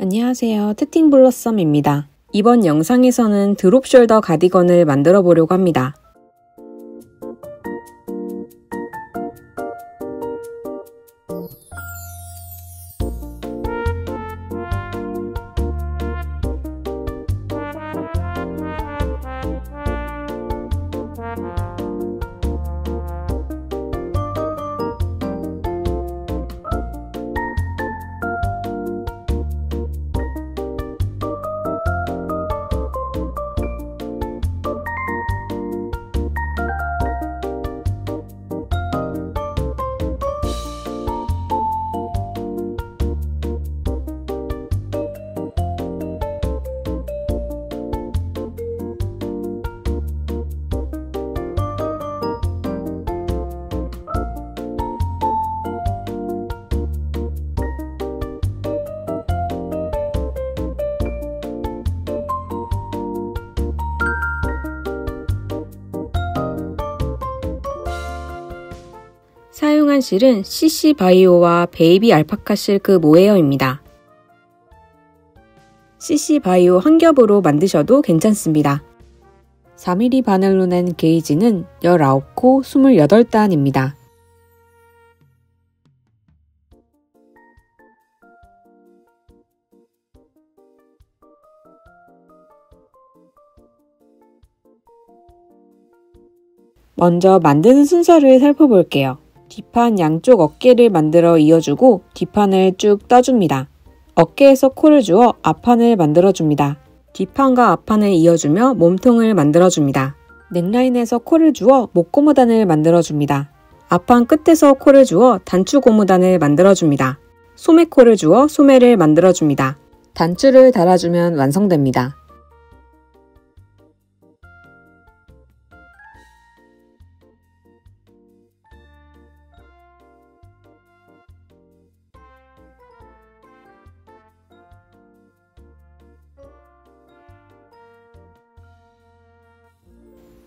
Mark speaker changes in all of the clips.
Speaker 1: 안녕하세요. 트팅블러썸입니다. 이번 영상에서는 드롭 숄더 가디건을 만들어 보려고 합니다. 사용한 실은 CC바이오와 베이비 알파카 실크 모헤어입니다. CC바이오 한 겹으로 만드셔도 괜찮습니다. 4mm 바늘로 낸 게이지는 19코 28단입니다. 먼저 만드는 순서를 살펴볼게요. 뒷판 양쪽 어깨를 만들어 이어주고 뒷판을 쭉 떠줍니다. 어깨에서 코를 주어 앞판을 만들어줍니다. 뒷판과 앞판을 이어주며 몸통을 만들어줍니다. 넥라인에서 코를 주어 목고무단을 만들어줍니다. 앞판 끝에서 코를 주어 단추 고무단을 만들어줍니다. 소매코를 주어 소매를 만들어줍니다. 단추를 달아주면 완성됩니다.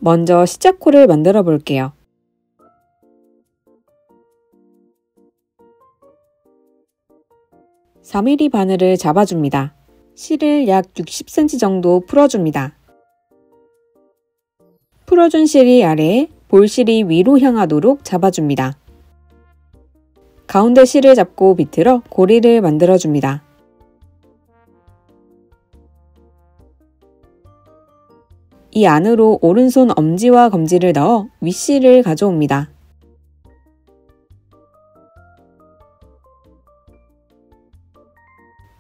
Speaker 1: 먼저 시작코를 만들어 볼게요. (4mm) 바늘을 잡아줍니다. 실을 약 60cm 정도 풀어줍니다. 풀어준 실이 아래에 볼실이 위로 향하도록 잡아줍니다. 가운데 실을 잡고 비틀어 고리를 만들어줍니다. 이 안으로 오른손 엄지와 검지를 넣어 윗실을 가져옵니다.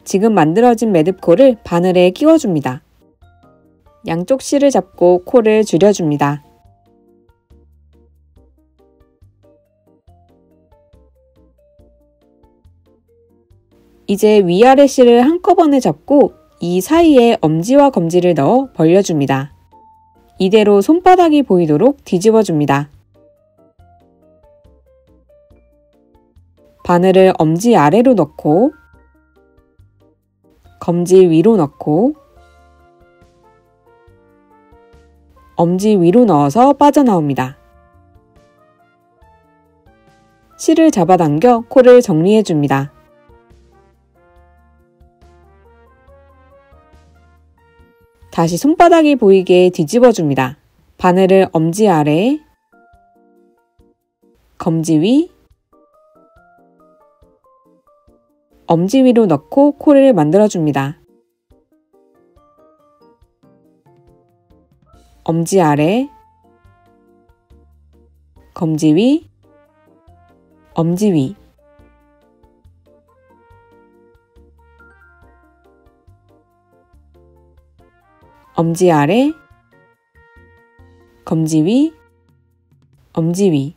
Speaker 1: 지금 만들어진 매듭코를 바늘에 끼워줍니다. 양쪽 실을 잡고 코를 줄여줍니다. 이제 위아래 실을 한꺼번에 잡고 이 사이에 엄지와 검지를 넣어 벌려줍니다. 이대로 손바닥이 보이도록 뒤집어줍니다. 바늘을 엄지 아래로 넣고 검지 위로 넣고 엄지 위로 넣어서 빠져나옵니다. 실을 잡아당겨 코를 정리해줍니다. 다시 손바닥이 보이게 뒤집어줍니다. 바늘을 엄지 아래, 검지 위, 엄지 위로 넣고 코를 만들어줍니다. 엄지 아래, 검지 위, 엄지 위, 엄지 아래, 검지 위, 엄지 위.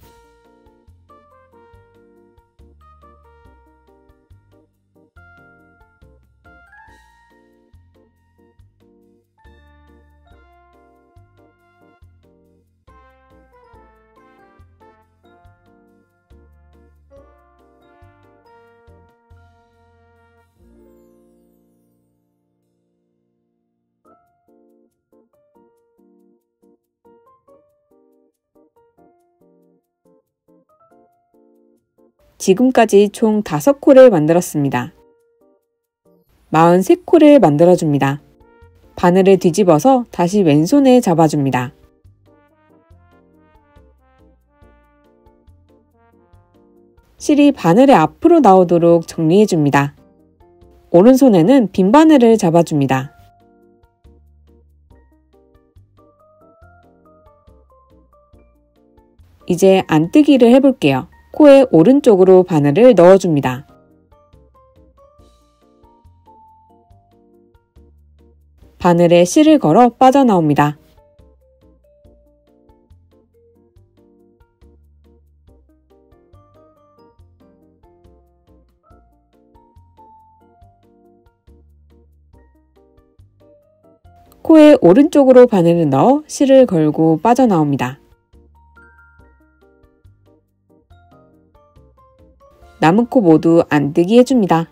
Speaker 1: 지금까지 총 5코를 만들었습니다. 43코를 만들어줍니다. 바늘을 뒤집어서 다시 왼손에 잡아줍니다. 실이 바늘의 앞으로 나오도록 정리해줍니다. 오른손에는 빈 바늘을 잡아줍니다. 이제 안뜨기를 해볼게요. 코의 오른쪽으로 바늘을 넣어줍니다. 바늘에 실을 걸어 빠져나옵니다. 코의 오른쪽으로 바늘을 넣어 실을 걸고 빠져나옵니다. 남은 코 모두 안뜨기 해줍니다.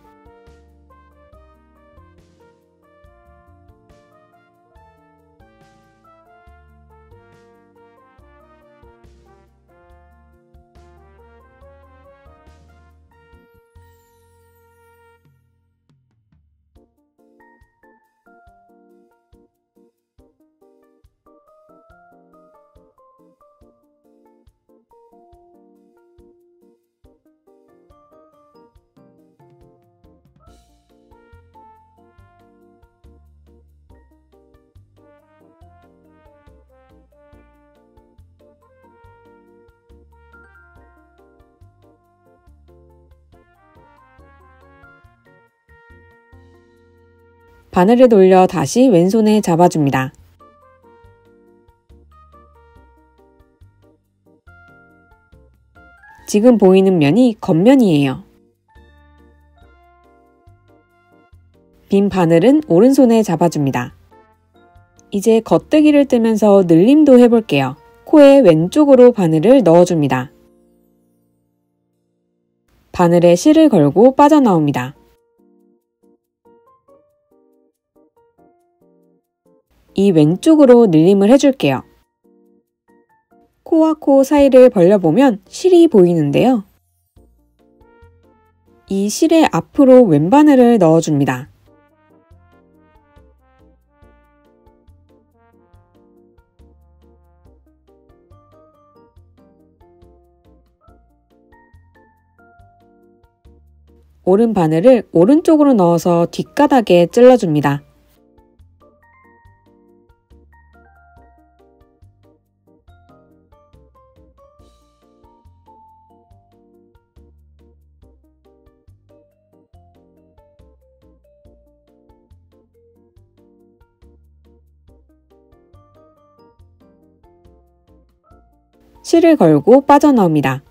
Speaker 1: 바늘을 돌려 다시 왼손에 잡아줍니다. 지금 보이는 면이 겉면이에요. 빈 바늘은 오른손에 잡아줍니다. 이제 겉뜨기를 뜨면서 늘림도 해볼게요. 코의 왼쪽으로 바늘을 넣어줍니다. 바늘에 실을 걸고 빠져나옵니다. 이 왼쪽으로 늘림을 해줄게요. 코와 코 사이를 벌려보면 실이 보이는데요. 이 실의 앞으로 왼바늘을 넣어줍니다. 오른 바늘을 오른쪽으로 넣어서 뒷가닥에 찔러줍니다. 실을 걸고 빠져나옵니다.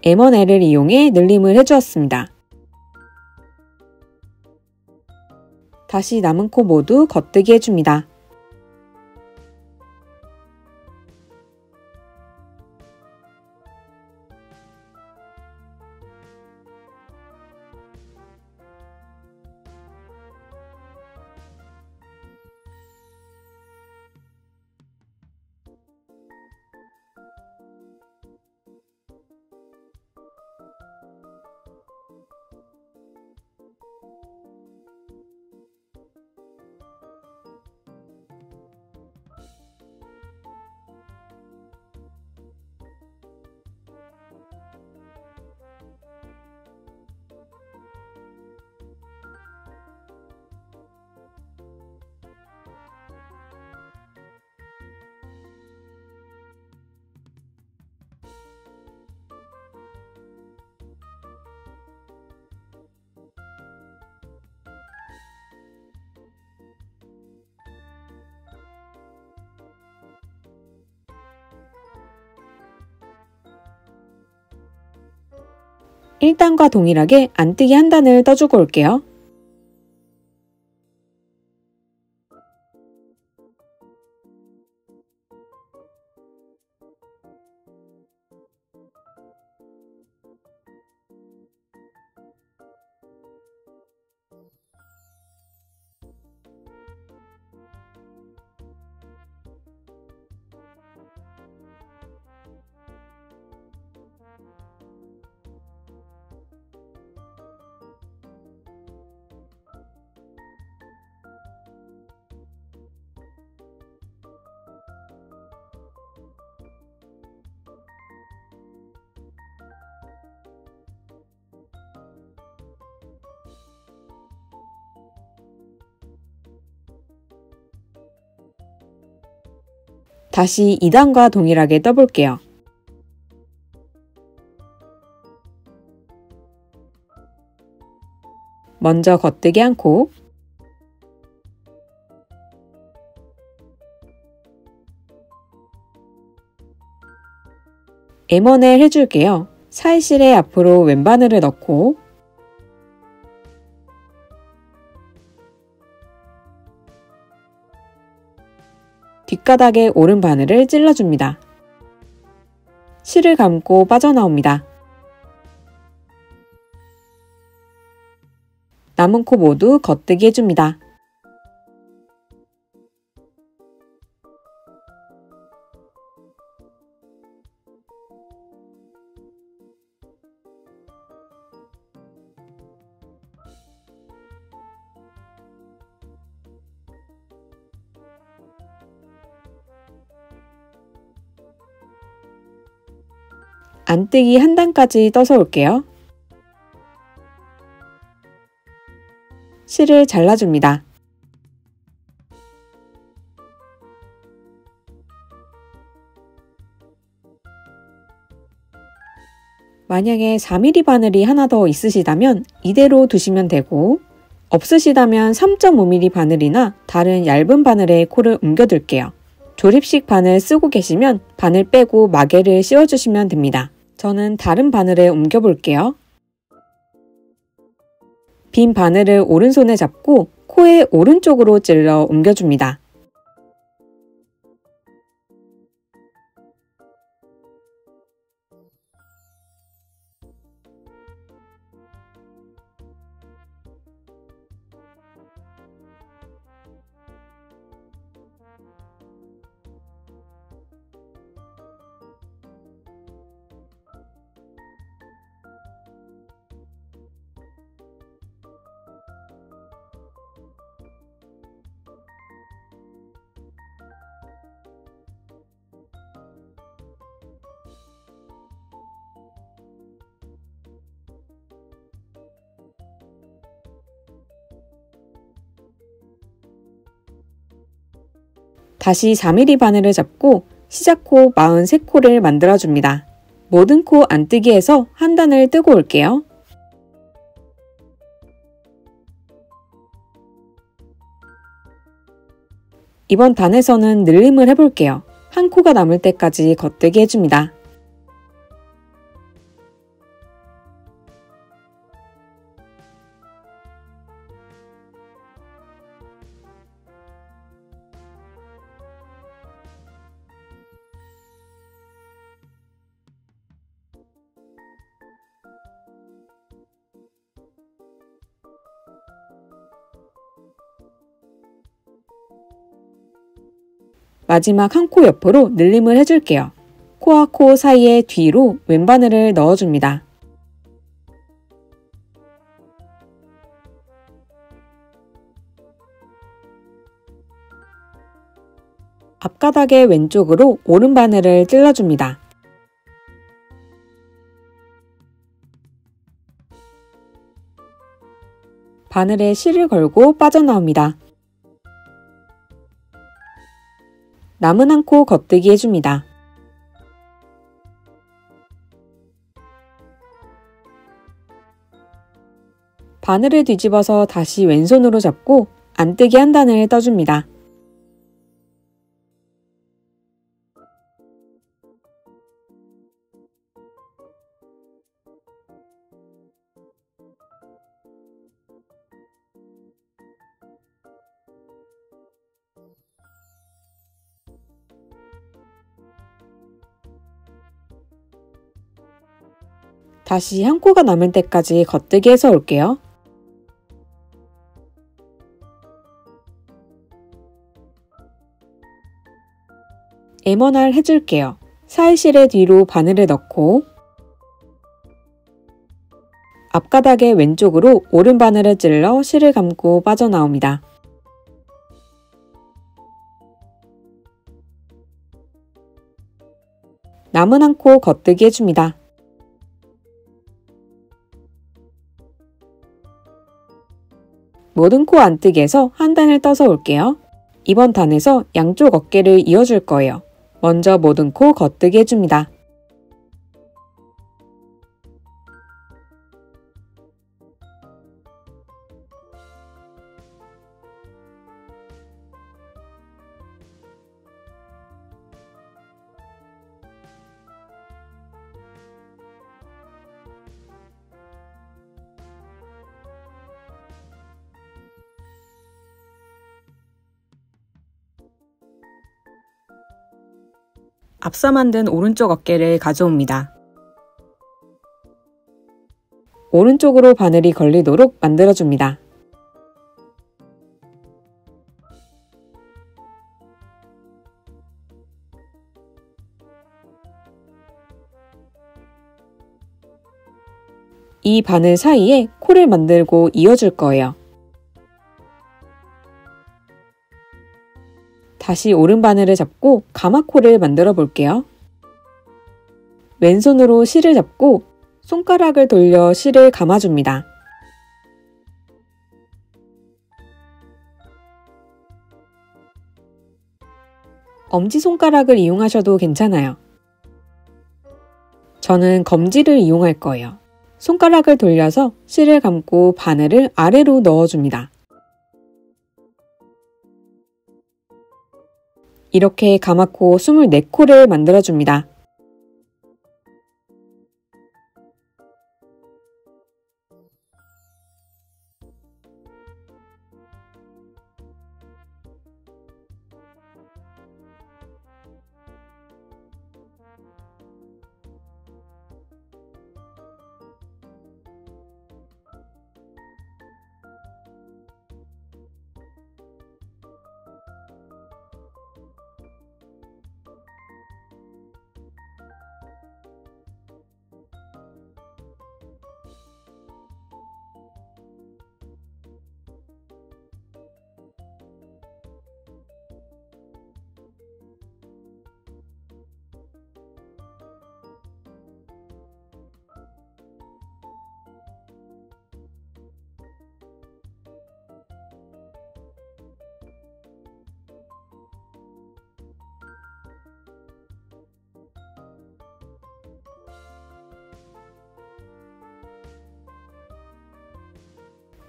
Speaker 1: M1L을 이용해 늘림을 해주었습니다. 다시 남은 코 모두 겉뜨기 해줍니다. 일단과 동일하게 안뜨기 한 단을 떠주고 올게요. 다시 2단과 동일하게 떠볼게요. 먼저 겉뜨기 한 코, M1을 해줄게요. 사이실에 앞으로 왼바늘을 넣고 뒷가닥에 오른바늘을 찔러줍니다. 실을 감고 빠져나옵니다. 남은 코 모두 겉뜨기 해줍니다. 안뜨기 한 단까지 떠서 올게요. 실을 잘라줍니다. 만약에 4mm 바늘이 하나 더 있으시다면 이대로 두시면 되고, 없으시다면 3.5mm 바늘이나 다른 얇은 바늘에 코를 옮겨둘게요. 조립식 바늘 쓰고 계시면 바늘 빼고 마개를 씌워주시면 됩니다. 저는 다른 바늘에 옮겨볼게요. 빈 바늘을 오른손에 잡고 코의 오른쪽으로 찔러 옮겨줍니다. 다시 4mm 바늘을 잡고 시작코 43코를 만들어줍니다. 모든 코 안뜨기에서 한 단을 뜨고 올게요. 이번 단에서는 늘림을 해볼게요. 한 코가 남을 때까지 겉뜨기 해줍니다. 마지막 한 코 옆으로 늘림을 해줄게요. 코와 코 사이에 뒤로 왼바늘을 넣어줍니다. 앞가닥의 왼쪽으로 오른바늘을 찔러줍니다. 바늘에 실을 걸고 빠져나옵니다. 남은 한 코 겉뜨기 해줍니다. 바늘을 뒤집어서 다시 왼손으로 잡고 안뜨기 한 단을 떠줍니다. 다시 한 코가 남을 때까지 겉뜨기 해서 올게요. M1R 해줄게요. 사이실의 뒤로 바늘을 넣고 앞가닥의 왼쪽으로 오른 바늘을 찔러 실을 감고 빠져나옵니다. 남은 한 코 겉뜨기 해줍니다. 모든 코 안뜨기에서 한 단을 떠서 올게요. 이번 단에서 양쪽 어깨를 이어줄 거예요. 먼저 모든 코 겉뜨기 해줍니다. 앞서 만든 오른쪽 어깨를 가져옵니다. 오른쪽으로 바늘이 걸리도록 만들어줍니다. 이 바늘 사이에 코를 만들고 이어줄 거예요. 다시 오른 바늘을 잡고 가마코를 만들어 볼게요. 왼손으로 실을 잡고 손가락을 돌려 실을 감아줍니다. 엄지손가락을 이용하셔도 괜찮아요. 저는 검지를 이용할 거예요. 손가락을 돌려서 실을 감고 바늘을 아래로 넣어줍니다. 이렇게 가마코 24코를 만들어줍니다.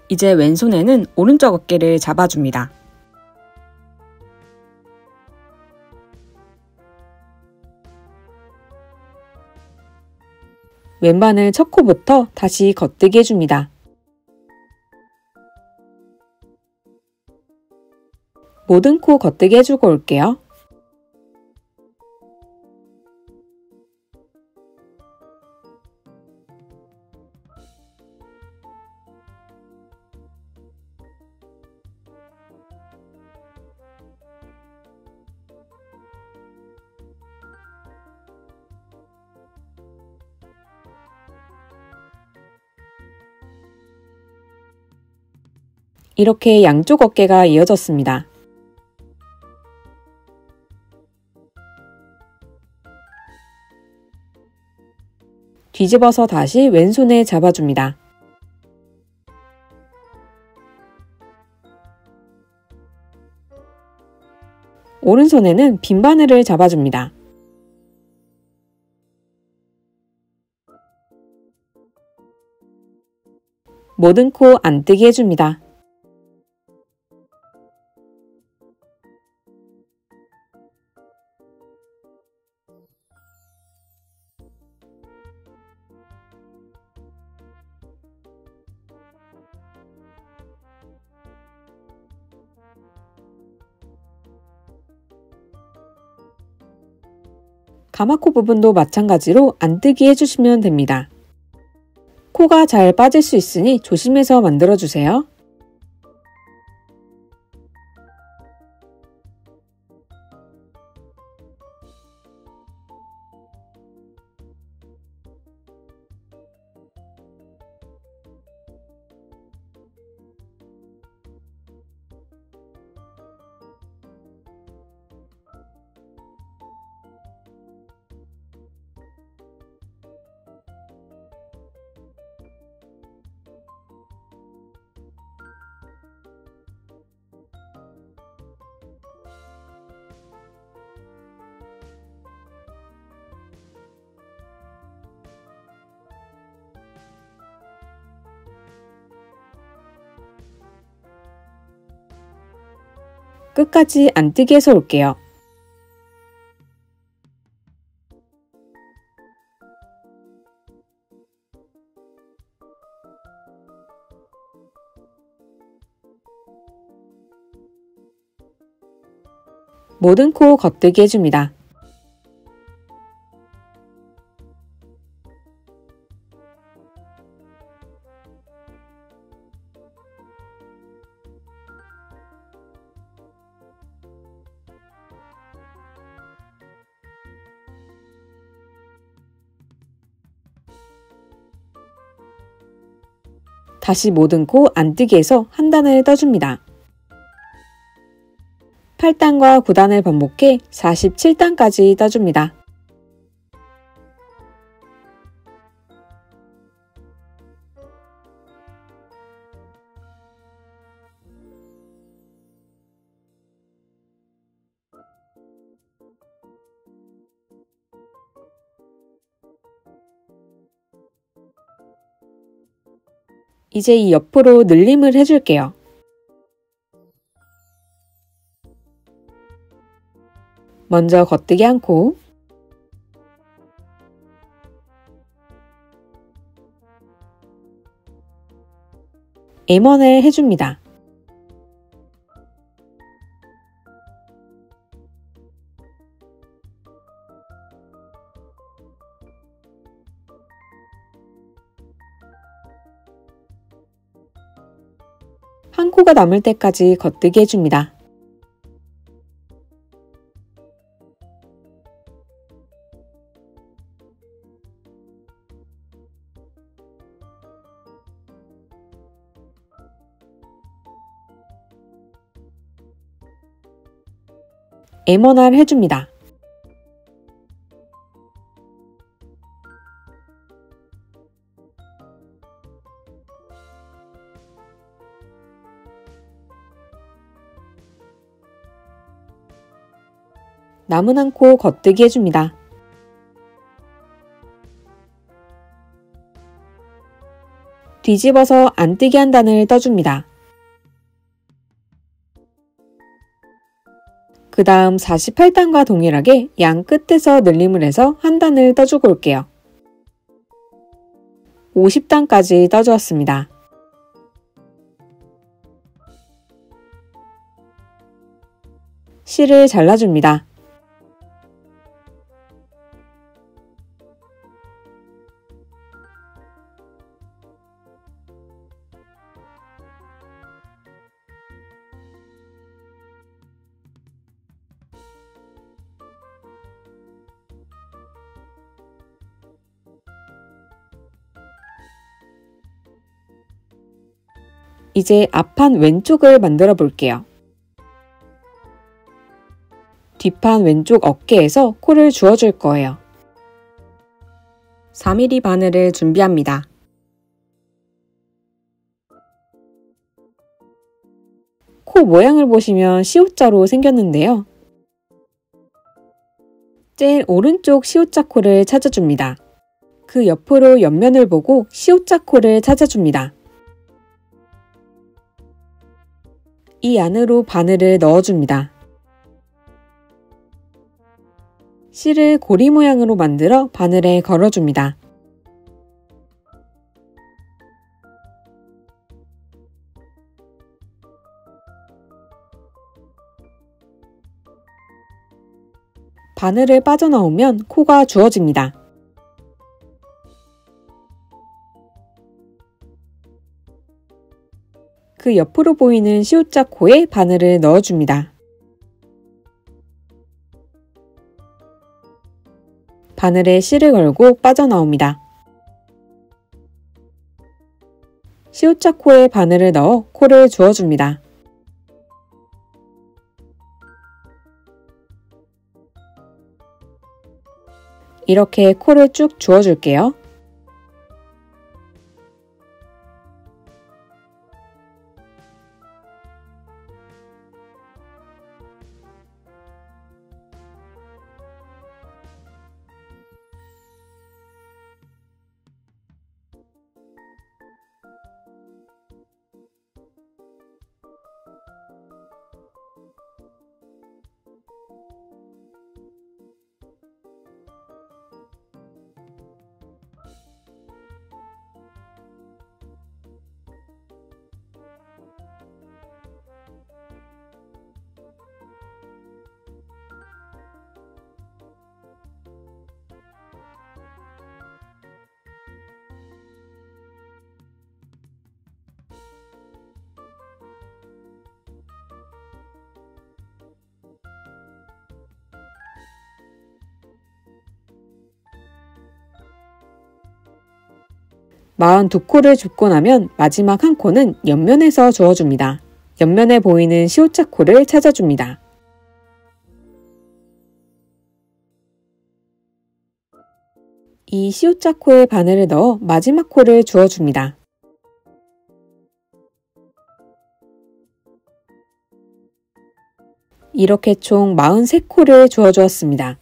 Speaker 1: 이제 왼손에는 오른쪽 어깨를 잡아줍니다. 왼바늘 첫 코부터 다시 겉뜨기 해줍니다. 모든 코 겉뜨기 해주고 올게요. 이렇게 양쪽 어깨가 이어졌습니다. 뒤집어서 다시 왼손에 잡아줍니다. 오른손에는 빈 바늘을 잡아줍니다. 모든 코 안뜨기 해줍니다. 가마코 부분도 마찬가지로 안뜨기 해주시면 됩니다. 코가 잘 빠질 수 있으니 조심해서 만들어주세요. 끝까지 안 뜨게 해서 올게요. 모든 코 겉뜨기 해줍니다. 다시 모든 코 안 뜨게 해서 한 단을 떠줍니다. 8단과 9단을 반복해 47단까지 떠줍니다. 이제 이 옆으로 늘림을 해줄게요. 먼저 겉뜨기 한 코, M1을 해줍니다. 한 코가 남을 때까지 겉뜨기 해줍니다. M1R 해줍니다. 남은 한 코 겉뜨기 해줍니다. 뒤집어서 안 뜨게 한 단을 떠줍니다. 그 다음 48단과 동일하게 양 끝에서 늘림을 해서 한 단을 떠주고 올게요. 50단까지 떠주었습니다. 실을 잘라줍니다. 이제 앞판 왼쪽을 만들어 볼게요. 뒷판 왼쪽 어깨에서 코를 주어줄 거예요. 4mm 바늘을 준비합니다. 코 모양을 보시면 C자로 생겼는데요. 제일 오른쪽 C자 코를 찾아줍니다. 그 옆으로 옆면을 보고 C자 코를 찾아줍니다. 이 안으로 바늘을 넣어줍니다. 실을 고리 모양으로 만들어 바늘에 걸어줍니다. 바늘을 빠져나오면 코가 주어집니다. 그 옆으로 보이는 C자 코에 바늘을 넣어줍니다. 바늘에 실을 걸고 빠져나옵니다. C자 코에 바늘을 넣어 코를 주어줍니다. 이렇게 코를 쭉 주어줄게요. 42코를 줍고 나면 마지막 한 코는 옆면에서 주어줍니다. 옆면에 보이는 시오차 코를 찾아줍니다. 이 시오차 코에 바늘을 넣어 마지막 코를 주어줍니다. 이렇게 총 43코를 주어주었습니다.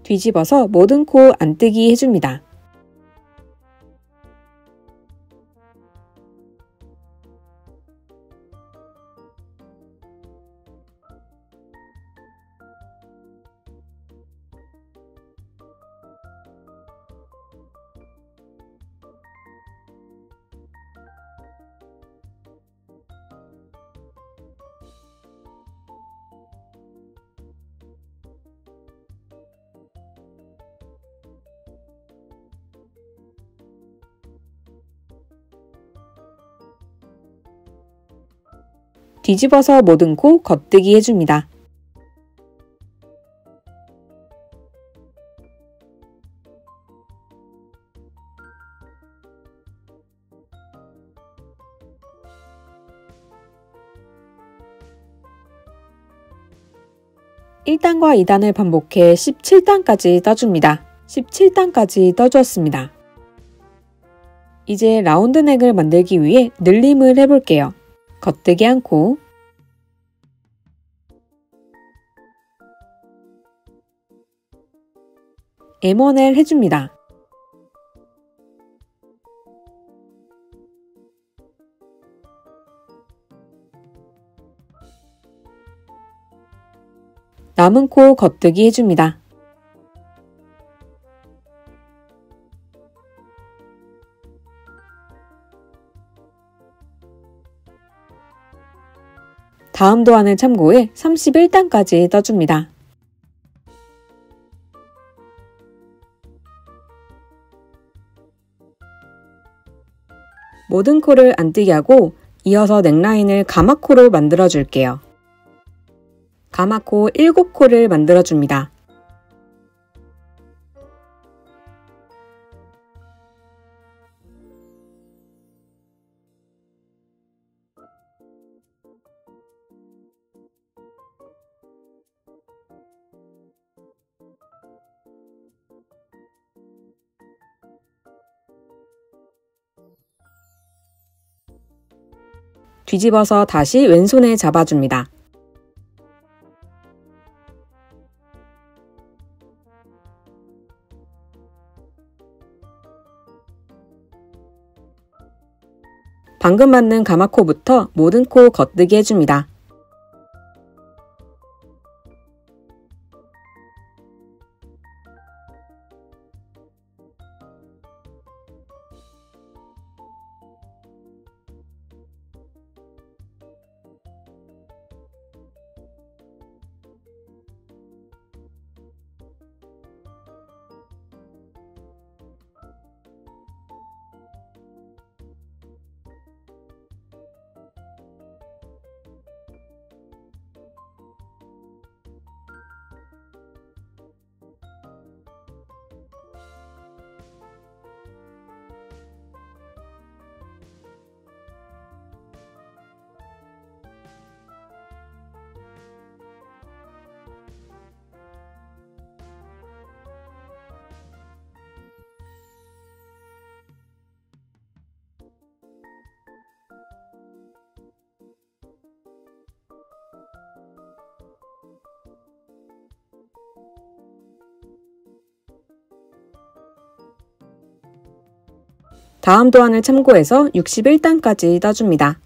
Speaker 1: 뒤집어서 모든 코 안뜨기 해줍니다. 뒤집어서 모든 코 겉뜨기 해줍니다. (1단과) (2단을) 반복해 (17단까지) 떠줍니다. (17단까지) 떠주었습니다. 이제 라운드넥을 만들기 위해 늘림을 해볼게요. 겉뜨기 한 코, M1L 해줍니다. 남은 코 겉뜨기 해줍니다. 다음 도안을 참고해 31단까지 떠줍니다. 모든 코를 안뜨기 하고 이어서 넥라인을 가마코로 만들어 줄게요. 가마코 7코를 만들어 줍니다. 뒤집어서 다시 왼손에 잡아줍니다. 방금 만든 가마코부터 모든 코 겉뜨기 해줍니다. 다음 도안을 참고해서 61단까지 떠줍니다.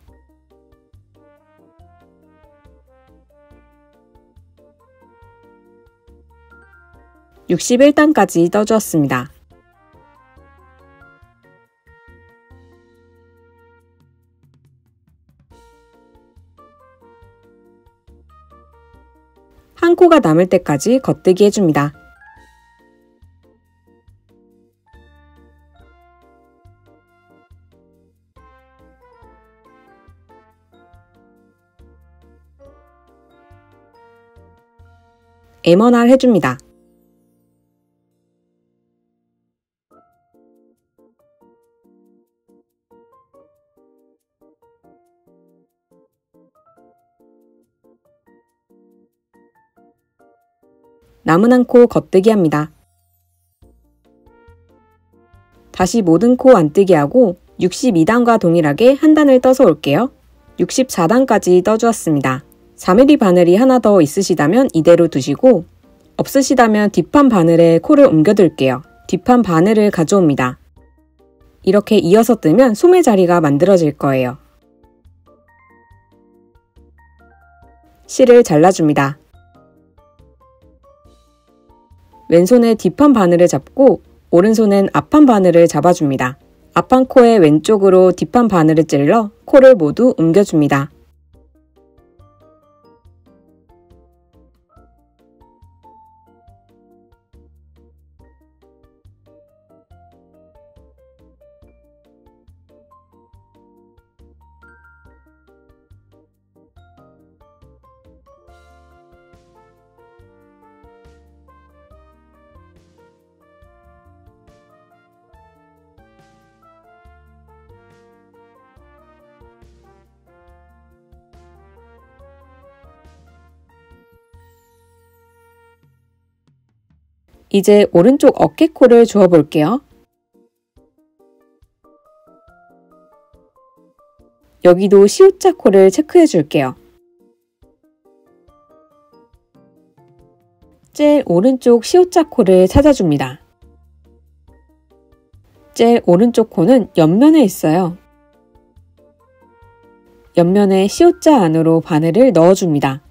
Speaker 1: (61단까지) 떠주었습니다. 한 코가 남을 때까지 겉뜨기 해줍니다. M1R 해줍니다. 남은 한 코 겉뜨기 합니다. 다시 모든 코 안뜨기 하고 62단과 동일하게 한 단을 떠서 올게요. 64단까지 떠주었습니다. 4mm 바늘이 하나 더 있으시다면 이대로 두시고 없으시다면 뒷판 바늘에 코를 옮겨둘게요. 뒷판 바늘을 가져옵니다. 이렇게 이어서 뜨면 소매 자리가 만들어질 거예요. 실을 잘라줍니다. 왼손에 뒷판 바늘을 잡고 오른손엔 앞판 바늘을 잡아줍니다. 앞판 코의 왼쪽으로 뒷판 바늘을 찔러 코를 모두 옮겨줍니다. 이제 오른쪽 어깨코를 주워 볼게요. 여기도 C자 코를 체크해 줄게요. 제일 오른쪽 C자 코를 찾아줍니다. 제일 오른쪽 코는 옆면에 있어요. 옆면에 C자 안으로 바늘을 넣어줍니다.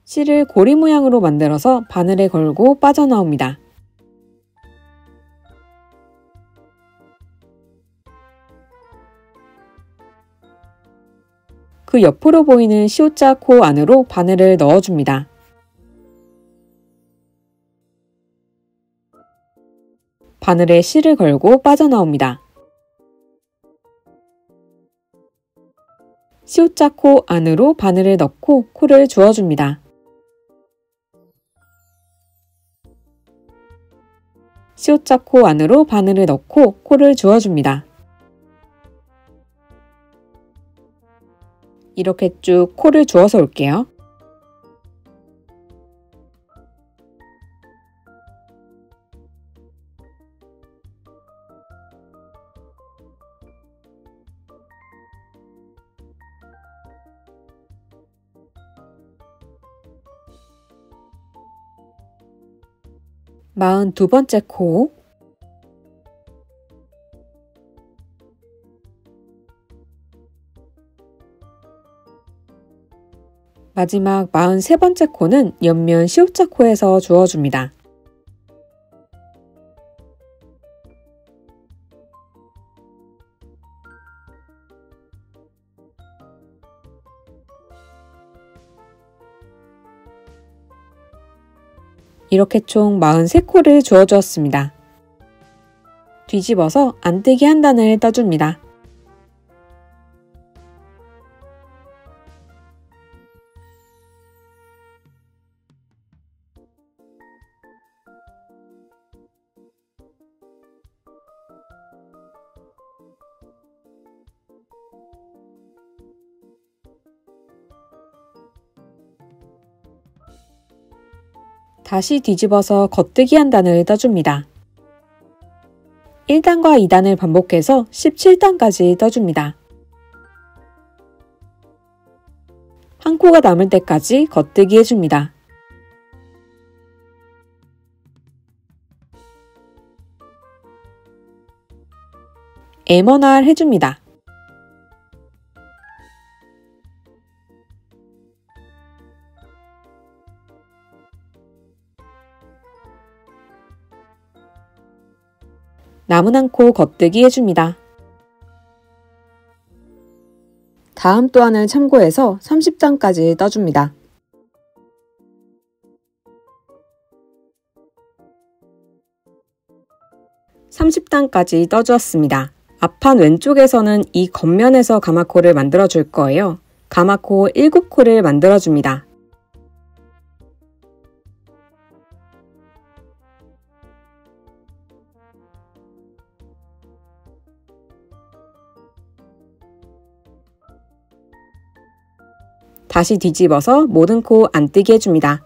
Speaker 1: 실을 고리 모양으로 만들어서 바늘에 걸고 빠져나옵니다. 그 옆으로 보이는 C자 코 안으로 바늘을 넣어줍니다. 바늘에 실을 걸고 빠져나옵니다. C자 코 안으로 바늘을 넣고 코를 주워줍니다. C자 코 안으로 바늘을 넣고 코를 주워줍니다. 이렇게 쭉 코를 주워서 올게요. 마흔두 번째 코, 마지막 43번째 코는 옆면 C자 코에서 주워줍니다. 이렇게 총 43코를 주워주었습니다. 뒤집어서 안뜨기 한 단을 떠줍니다. 다시 뒤집어서 겉뜨기 한 단을 떠줍니다. 1단과 2단을 반복해서 17단까지 떠줍니다. 한 코가 남을 때까지 겉뜨기 해줍니다. 에머날 해줍니다. 남은 한 코 겉뜨기 해줍니다. 다음 또한을 참고해서 30단까지 떠줍니다. (30단까지) 떠주었습니다. 앞판 왼쪽에서는 이 겉면에서 가마코를 만들어 줄 거예요. 가마코 7코를 만들어 줍니다. 다시 뒤집어서 모든 코 안 뜨게 해줍니다.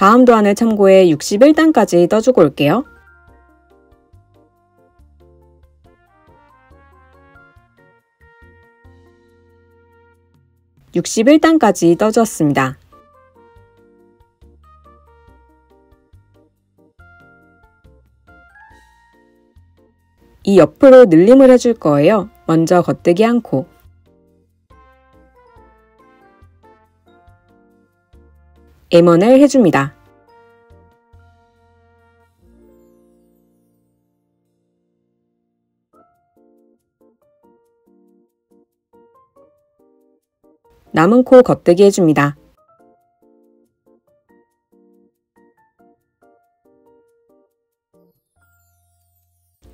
Speaker 1: 다음 도안을 참고해 61단까지 떠주고 올게요. 61단까지 떠주었습니다. 이 옆으로 늘림을 해줄 거예요. 먼저 겉뜨기 한 코, M1을 해줍니다. 남은 코 겉뜨기 해줍니다.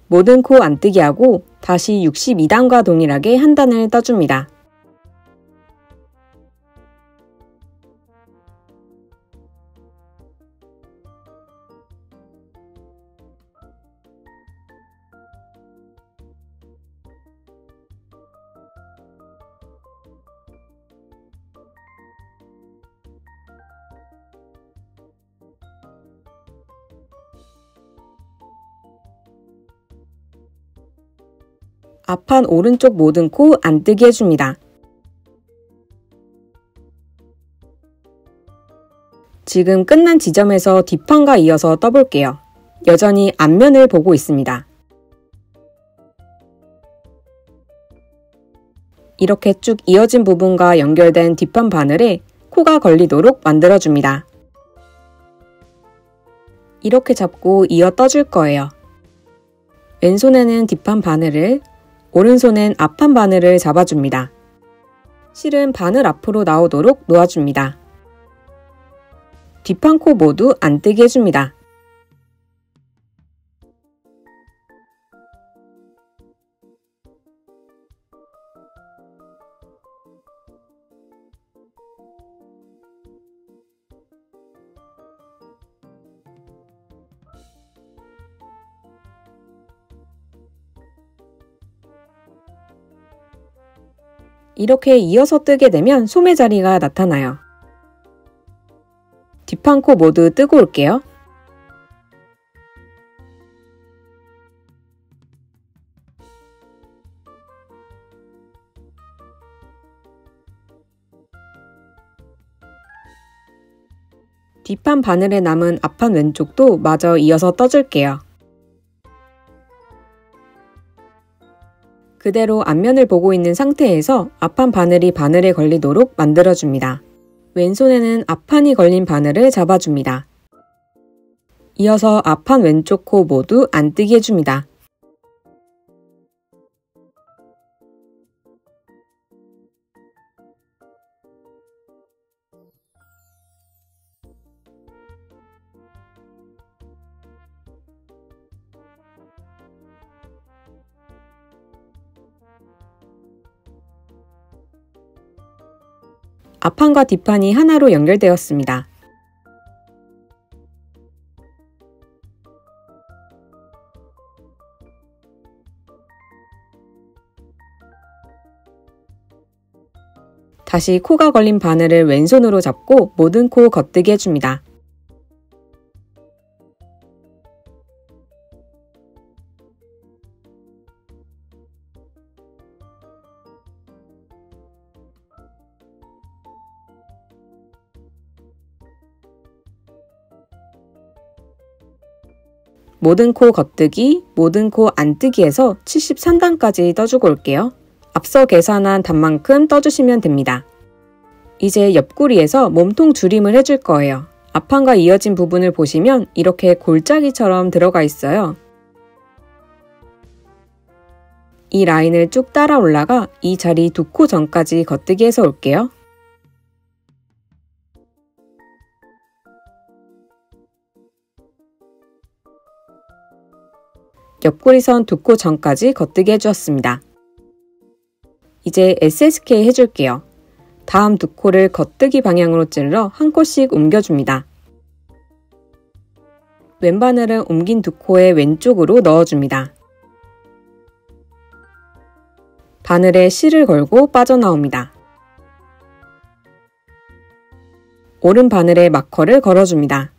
Speaker 1: 모든 코 안뜨기 하고 다시 62단과 동일하게 한 단을 떠줍니다. 앞판 오른쪽 모든 코 안뜨기 해줍니다. 지금 끝난 지점에서 뒷판과 이어서 떠볼게요. 여전히 앞면을 보고 있습니다. 이렇게 쭉 이어진 부분과 연결된 뒷판 바늘에 코가 걸리도록 만들어줍니다. 이렇게 잡고 이어 떠줄 거예요. 왼손에는 뒷판 바늘을, 오른손엔 앞판 바늘을 잡아줍니다. 실은 바늘 앞으로 나오도록 놓아줍니다. 뒷판 코 모두 안뜨게 해줍니다. 이렇게 이어서 뜨게 되면 소매 자리가 나타나요. 뒷판 코 모두 뜨고 올게요. 뒷판 바늘에 남은 앞판 왼쪽도 마저 이어서 떠줄게요. 그대로 앞면을 보고 있는 상태에서 앞판 바늘이 바늘에 걸리도록 만들어줍니다. 왼손에는 앞판이 걸린 바늘을 잡아줍니다. 이어서 앞판 왼쪽 코 모두 안뜨기 해줍니다. 앞판과 뒷판이 하나로 연결되었습니다. 다시 코가 걸린 바늘을 왼손으로 잡고 모든 코 겉뜨기 해줍니다. 모든 코 겉뜨기, 모든 코 안뜨기에서 73단까지 떠주고 올게요. 앞서 계산한 단만큼 떠주시면 됩니다. 이제 옆구리에서 몸통 줄임을 해줄 거예요. 앞판과 이어진 부분을 보시면 이렇게 골짜기처럼 들어가 있어요. 이 라인을 쭉 따라 올라가 이 자리 2코 전까지 겉뜨기 해서 올게요. 옆구리선 2코 전까지 겉뜨기 해주었습니다. 이제 SSK 해줄게요. 다음 2코를 겉뜨기 방향으로 찔러 한 코씩 옮겨줍니다. 왼바늘은 옮긴 2코의 왼쪽으로 넣어줍니다. 바늘에 실을 걸고 빠져나옵니다. 오른 바늘에 마커를 걸어줍니다.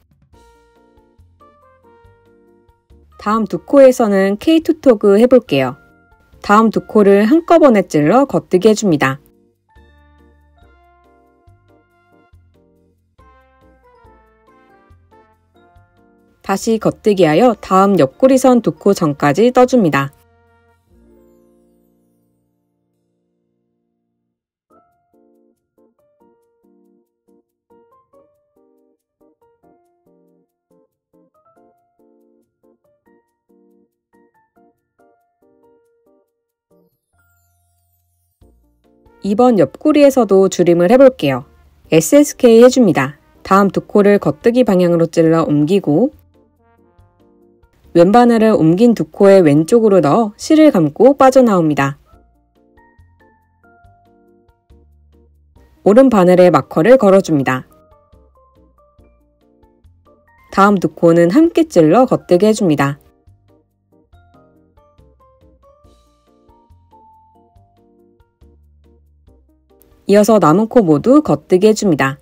Speaker 1: 다음 2코에서는 K2 토그 해볼게요. 다음 2코를 한꺼번에 찔러 겉뜨기 해줍니다. 다시 겉뜨기 하여 다음 옆구리선 2코 전까지 떠줍니다. 이번 옆구리에서도 줄임을 해볼게요. SSK 해줍니다. 다음 2코를 겉뜨기 방향으로 찔러 옮기고 왼바늘을 옮긴 2코의 왼쪽으로 넣어 실을 감고 빠져나옵니다. 오른 바늘에 마커를 걸어줍니다. 다음 2코는 함께 찔러 겉뜨기 해줍니다. 이어서 남은 코 모두 겉뜨기 해줍니다.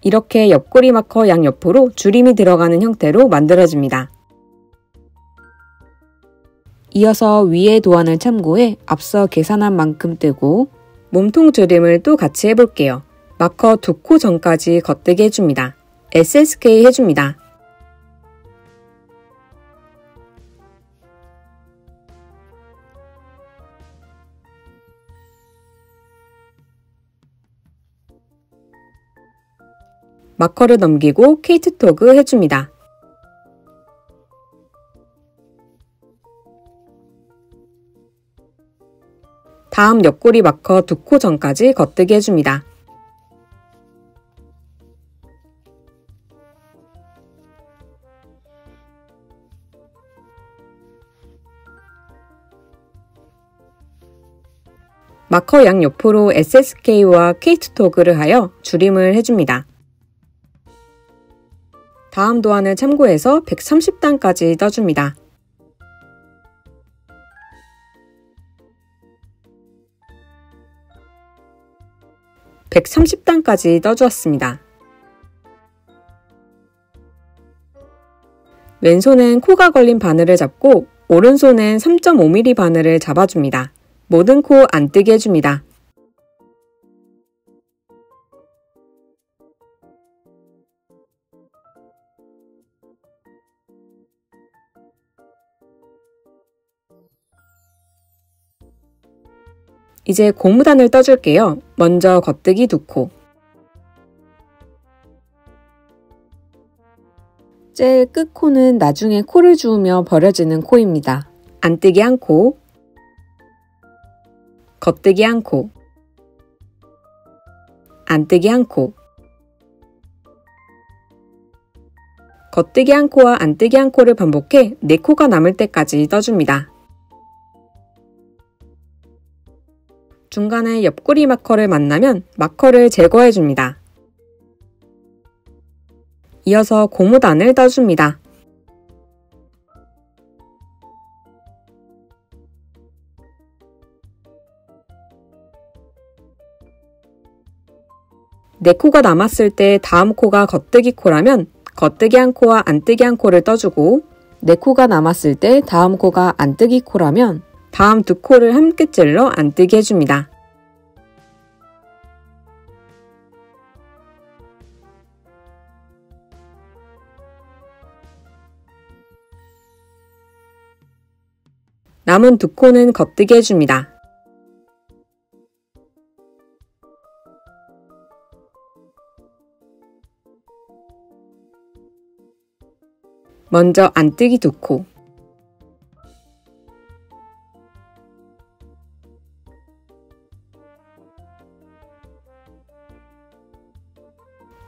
Speaker 1: 이렇게 옆구리 마커 양옆으로 줄임이 들어가는 형태로 만들어집니다. 이어서 위의 도안을 참고해 앞서 계산한 만큼 뜨고 몸통 줄임을 또 같이 해볼게요. 마커 2코 전까지 겉뜨기 해줍니다. SSK 해줍니다. 마커를 넘기고 K2 토그 해줍니다. 다음 옆구리 마커 2코 전까지 겉뜨기 해줍니다. 마커 양옆으로 SSK와 K2 토그를 하여 줄임을 해줍니다. 다음 도안을 참고해서 130단까지 떠줍니다. (130단까지) 떠주었습니다. 왼손은 코가 걸린 바늘을 잡고 오른손은 3.5mm 바늘을 잡아줍니다. 모든 코 안뜨기 해줍니다. 이제 고무단을 떠줄게요. 먼저 겉뜨기 2코. 제일 끝코는 나중에 코를 주우며 버려지는 코입니다. 안뜨기 1코, 겉뜨기 1코, 안뜨기 1코, 겉뜨기 1코와 안뜨기 1코를 반복해 4코가 남을 때까지 떠줍니다. 중간에 옆구리 마커를 만나면 마커를 제거해줍니다. 이어서 고무단을 떠줍니다. 네 코가 남았을 때 다음 코가 겉뜨기 코라면 겉뜨기 한 코와 안뜨기 한 코를 떠주고, 네 코가 남았을 때 다음 코가 안뜨기 코라면 다음 두 코를 함께 찔러 안뜨기 해줍니다. 남은 두 코는 겉뜨기 해줍니다. 먼저 안뜨기 두 코,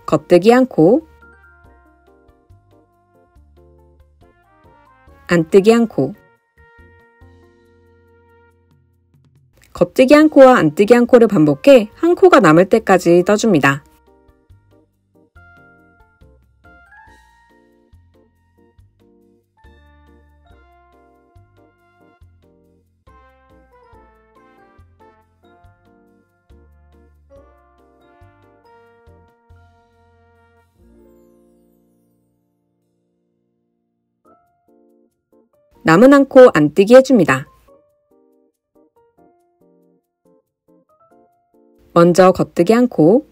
Speaker 1: 겉뜨기 한 코, 안뜨기 한 코, 겉뜨기 한 코와 안뜨기 한 코를 반복해 한 코가 남을 때까지 떠줍니다. 남은 한 코 안뜨기 해줍니다. 먼저 겉뜨기 한 코,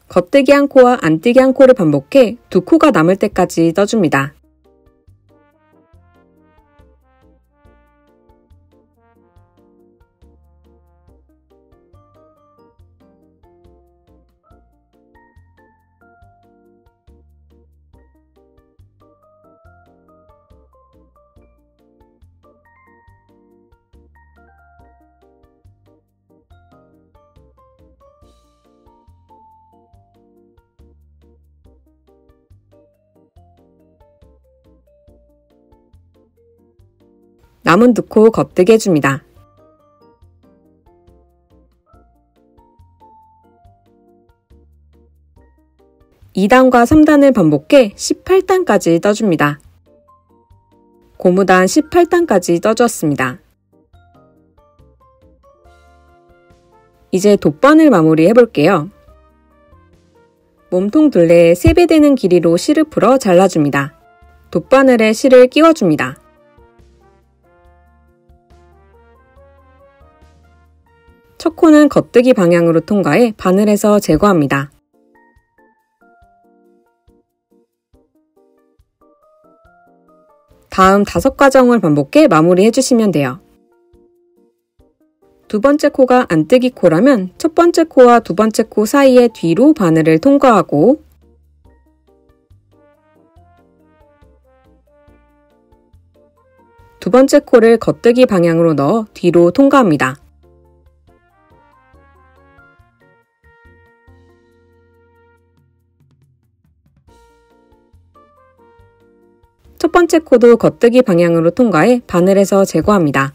Speaker 1: 겉뜨기 한 코와 안뜨기 한 코를 반복해 두 코가 남을 때까지 떠줍니다. 남은 두 코 겉뜨기 해줍니다. (2단과) (3단을) 반복해 (18단까지) 떠줍니다. 고무단 (18단까지) 떠주었습니다. 이제 돗바늘 마무리 해볼게요. 몸통 둘레에 3배 되는 길이로 실을 풀어 잘라줍니다. 돗바늘에 실을 끼워줍니다. 첫 코는 겉뜨기 방향으로 통과해 바늘에서 제거합니다. 다음 5과정을 반복해 마무리해주시면 돼요. 두 번째 코가 안뜨기 코라면 첫 번째 코와 두 번째 코 사이에 뒤로 바늘을 통과하고, 두 번째 코를 겉뜨기 방향으로 넣어 뒤로 통과합니다. 첫 번째 코도 겉뜨기 방향으로 통과해 바늘에서 제거합니다.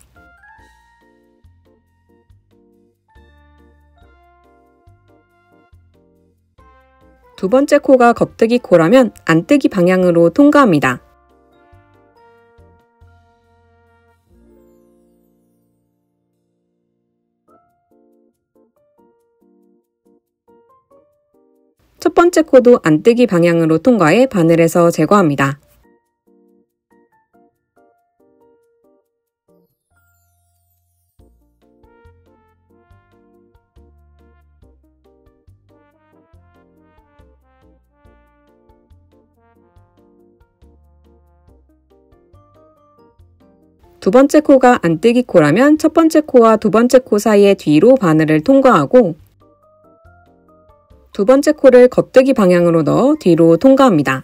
Speaker 1: 두 번째 코가 겉뜨기 코라면 안뜨기 방향으로 통과합니다. 첫 번째 코도 안뜨기 방향으로 통과해 바늘에서 제거합니다. 두 번째 코가 안뜨기 코라면 첫 번째 코와 두 번째 코 사이에 뒤로 바늘을 통과하고, 두 번째 코를 겉뜨기 방향으로 넣어 뒤로 통과합니다.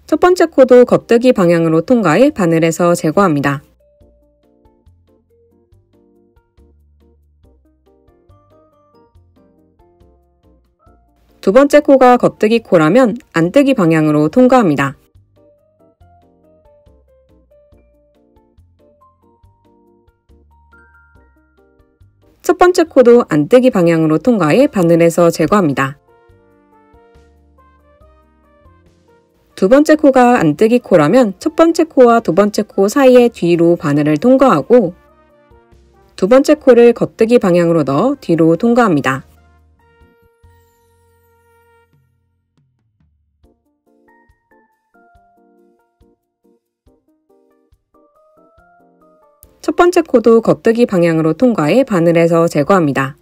Speaker 1: 첫 번째 코도 겉뜨기 방향으로 통과해 바늘에서 제거합니다. 두 번째 코가 겉뜨기 코라면 안뜨기 방향으로 통과합니다. 첫 번째 코도 안뜨기 방향으로 통과해 바늘에서 제거합니다. 두 번째 코가 안뜨기 코라면 첫 번째 코와 두 번째 코 사이에 뒤로 바늘을 통과하고 두 번째 코를 겉뜨기 방향으로 넣어 뒤로 통과합니다. 첫 번째 코도 겉뜨기 방향으로 통과해 바늘에서 제거합니다.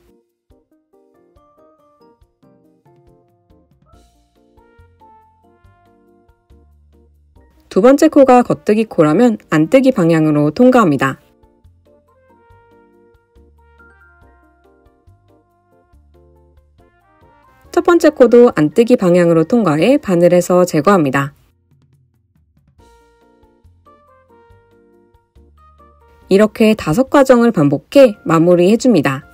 Speaker 1: 두 번째 코가 겉뜨기 코라면 안뜨기 방향으로 통과합니다. 첫 번째 코도 안뜨기 방향으로 통과해 바늘에서 제거합니다. 이렇게 5과정을 반복해 마무리해줍니다.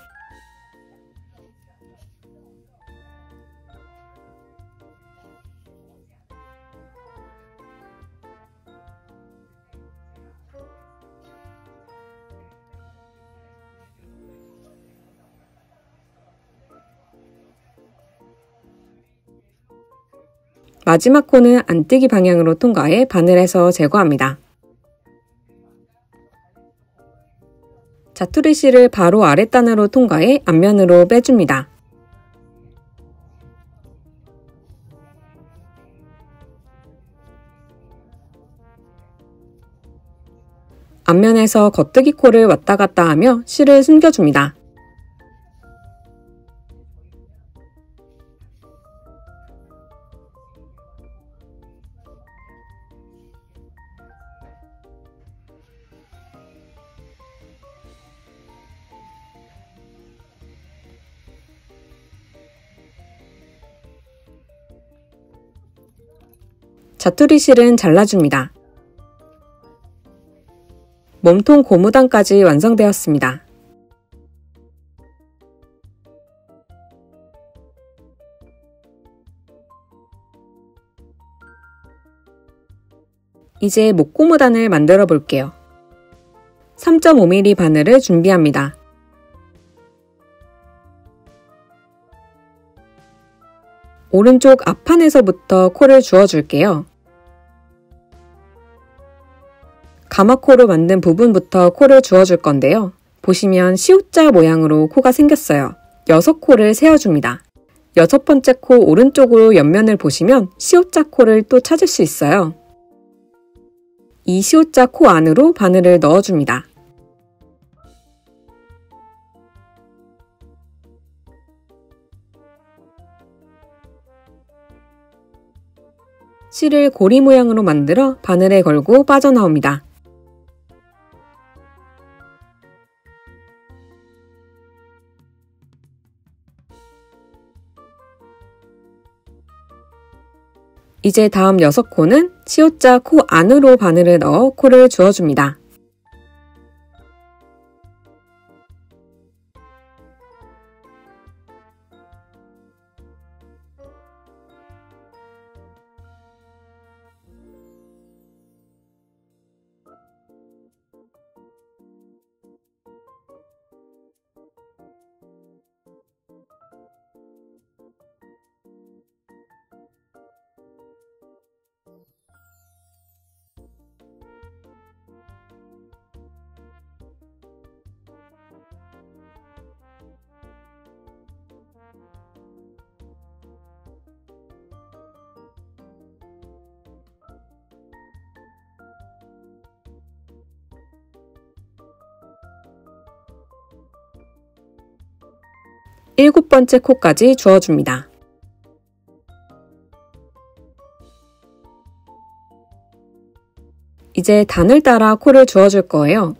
Speaker 1: 마지막 코는 안뜨기 방향으로 통과해 바늘에서 제거합니다. 자투리 실을 바로 아랫단으로 통과해 앞면으로 빼줍니다. 앞면에서 겉뜨기 코를 왔다 갔다 하며 실을 숨겨줍니다. 자투리 실은 잘라줍니다. 몸통 고무단까지 완성되었습니다. 이제 목고무단을 만들어 볼게요. 3.5mm 바늘을 준비합니다. 오른쪽 앞판에서부터 코를 주어줄게요. 가마코로 만든 부분부터 코를 주어줄 건데요. 보시면 C자 모양으로 코가 생겼어요. 6코를 세워줍니다. 6번째 코 오른쪽으로 옆면을 보시면 C자 코를 또 찾을 수 있어요. 이 C자 코 안으로 바늘을 넣어줍니다. 실을 고리 모양으로 만들어 바늘에 걸고 빠져나옵니다. 이제 다음 6코는 C자 코 안으로 바늘을 넣어 코를 주어줍니다. 일곱 번째 코까지 주어줍니다. 이제 단을 따라 코를 주어줄 거예요.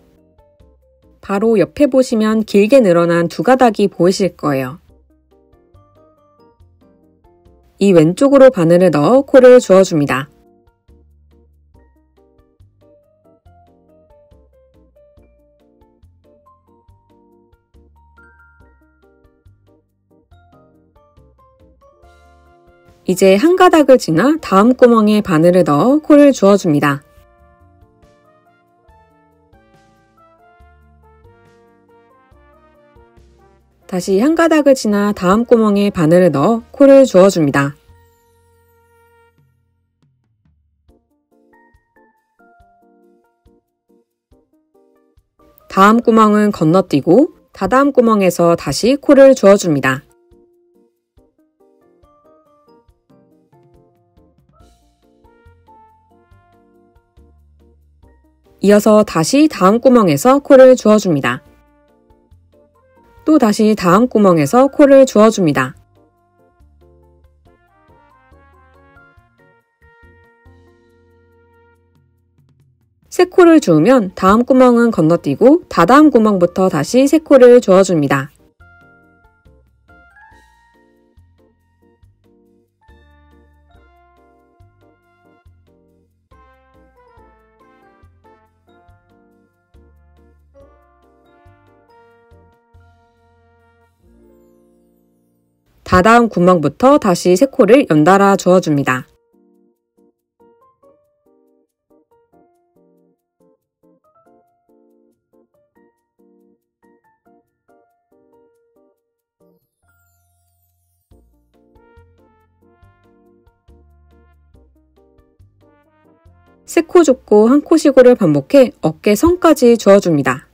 Speaker 1: 바로 옆에 보시면 길게 늘어난 2가닥이 보이실 거예요. 이 왼쪽으로 바늘을 넣어 코를 주어줍니다. 이제 한 가닥을 지나 다음 구멍에 바늘을 넣어 코를 주어줍니다. 다시 한 가닥을 지나 다음 구멍에 바늘을 넣어 코를 주어줍니다. 다음 구멍은 건너뛰고 다다음 구멍에서 다시 코를 주어줍니다. 이어서 다시 다음 구멍에서 코를 주어줍니다. 또 다시 다음 구멍에서 코를 주어줍니다. 세 코를 주우면 다음 구멍은 건너뛰고 다다음 구멍부터 다시 세 코를 주어줍니다. 다다음 구멍부터 다시 세 코를 연달아 주어줍니다. 세 코 줍고 한 코 시고를 반복해 어깨 선까지 주어줍니다.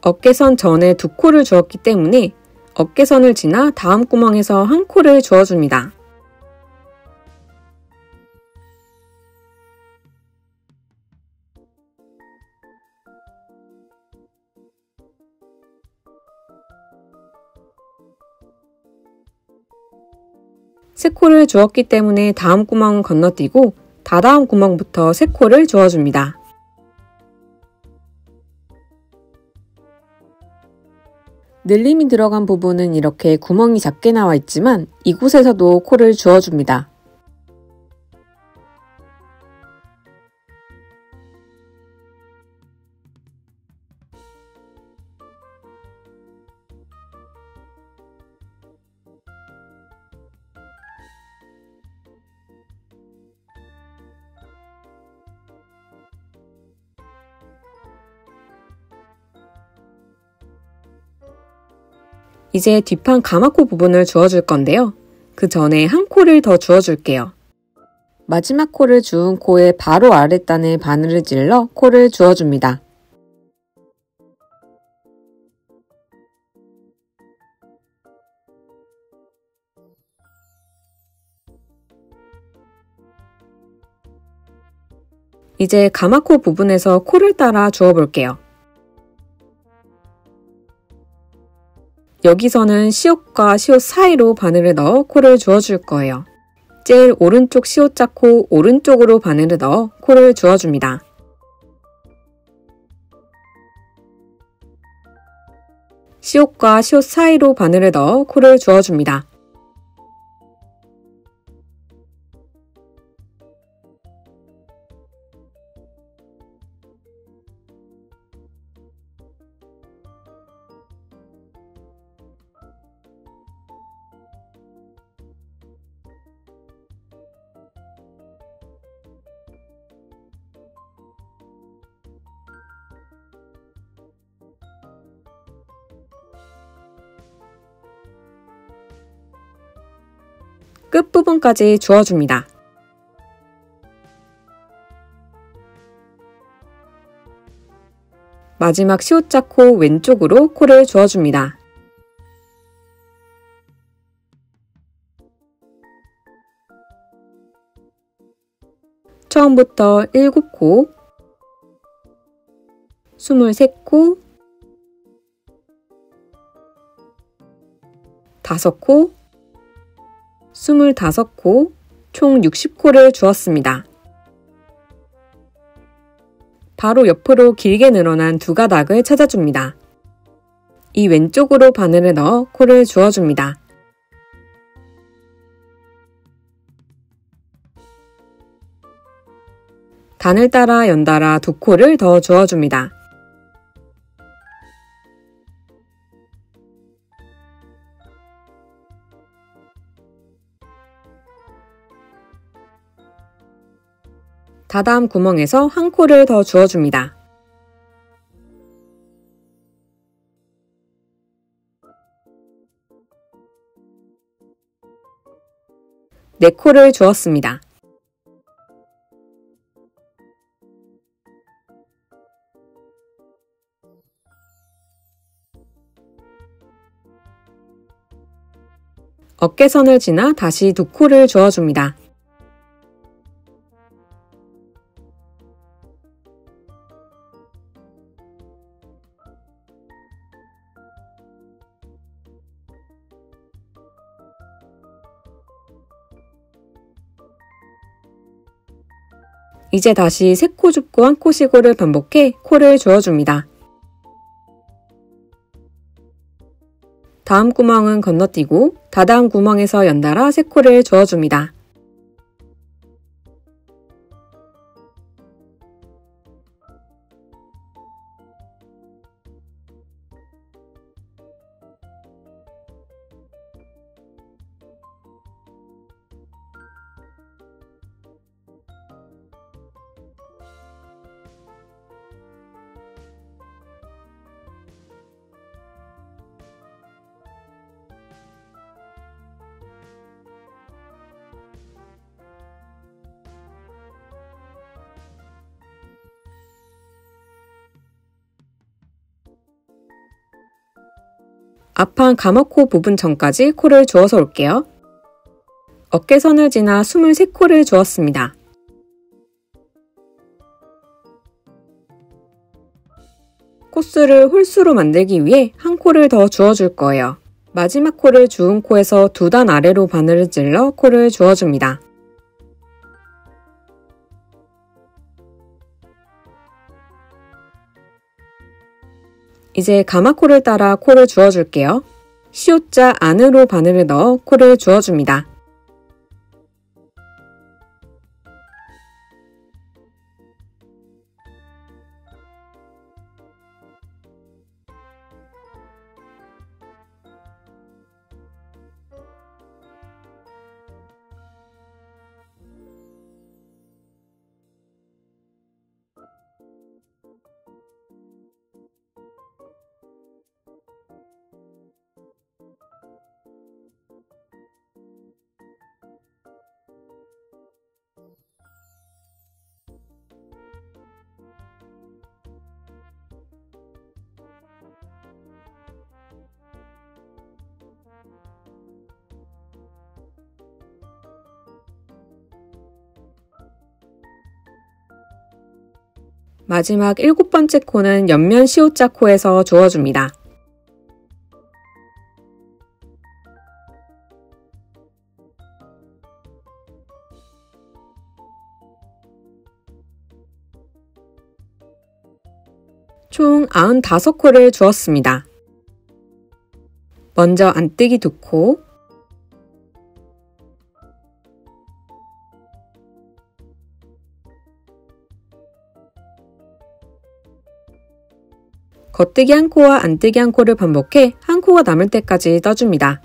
Speaker 1: 어깨선 전에 두 코를 주었기 때문에 어깨선을 지나 다음 구멍에서 한 코를 주어줍니다. 세 코를 주었기 때문에 다음 구멍은 건너뛰고 다다음 구멍부터 세 코를 주어줍니다. 늘림이 들어간 부분은 이렇게 구멍이 작게 나와 있지만 이곳에서도 코를 주어줍니다. 이제 뒷판 가마코 부분을 주어줄 건데요. 그 전에 한 코를 더 주어줄게요. 마지막 코를 주운 코의 바로 아랫단에 바늘을 찔러 코를 주어줍니다. 이제 가마코 부분에서 코를 따라 주어볼게요. 여기서는 시옷과 시옷 사이로 바늘을 넣어 코를 주어줄 거예요. 제일 오른쪽 시옷 자코 오른쪽으로 바늘을 넣어 코를 주어줍니다. 시옷과 시옷 사이로 바늘을 넣어 코를 주어줍니다. 끝부분까지 주어줍니다. 마지막 시옷 자코 왼쪽으로 코를 주어줍니다. 처음부터 7코, 23코, 5코, 25코, 총 60코를 주었습니다. 바로 옆으로 길게 늘어난 두 가닥을 찾아줍니다. 이 왼쪽으로 바늘을 넣어 코를 주어줍니다. 단을 따라 연달아 2코를 더 주어줍니다. 다다음 구멍에서 1코를 더 주어줍니다. 네 코를 주었습니다. 어깨선을 지나 다시 2코를 주어줍니다. 이제 다시 3코 줍고 1코 시고를 반복해 코를 주어줍니다. 다음 구멍은 건너뛰고 다다음 구멍에서 연달아 3코를 주어줍니다. 앞판 가마코 부분 전까지 코를 주어서 올게요. 어깨선을 지나 23코를 주었습니다. 코스를 홀수로 만들기 위해 1코를 더 주어줄 거예요. 마지막 코를 주은 코에서 2단 아래로 바늘을 찔러 코를 주어줍니다. 이제 가마코를 따라 코를 주어줄게요. 시옷자 안으로 바늘을 넣어 코를 주어줍니다. 마지막 7번째 코는 옆면 시옷자 코에서 주어줍니다. 총 95코를 주었습니다. 먼저 안뜨기 2코, 겉뜨기 1코와 안뜨기 1코를 반복해 1코가 남을 때까지 떠줍니다.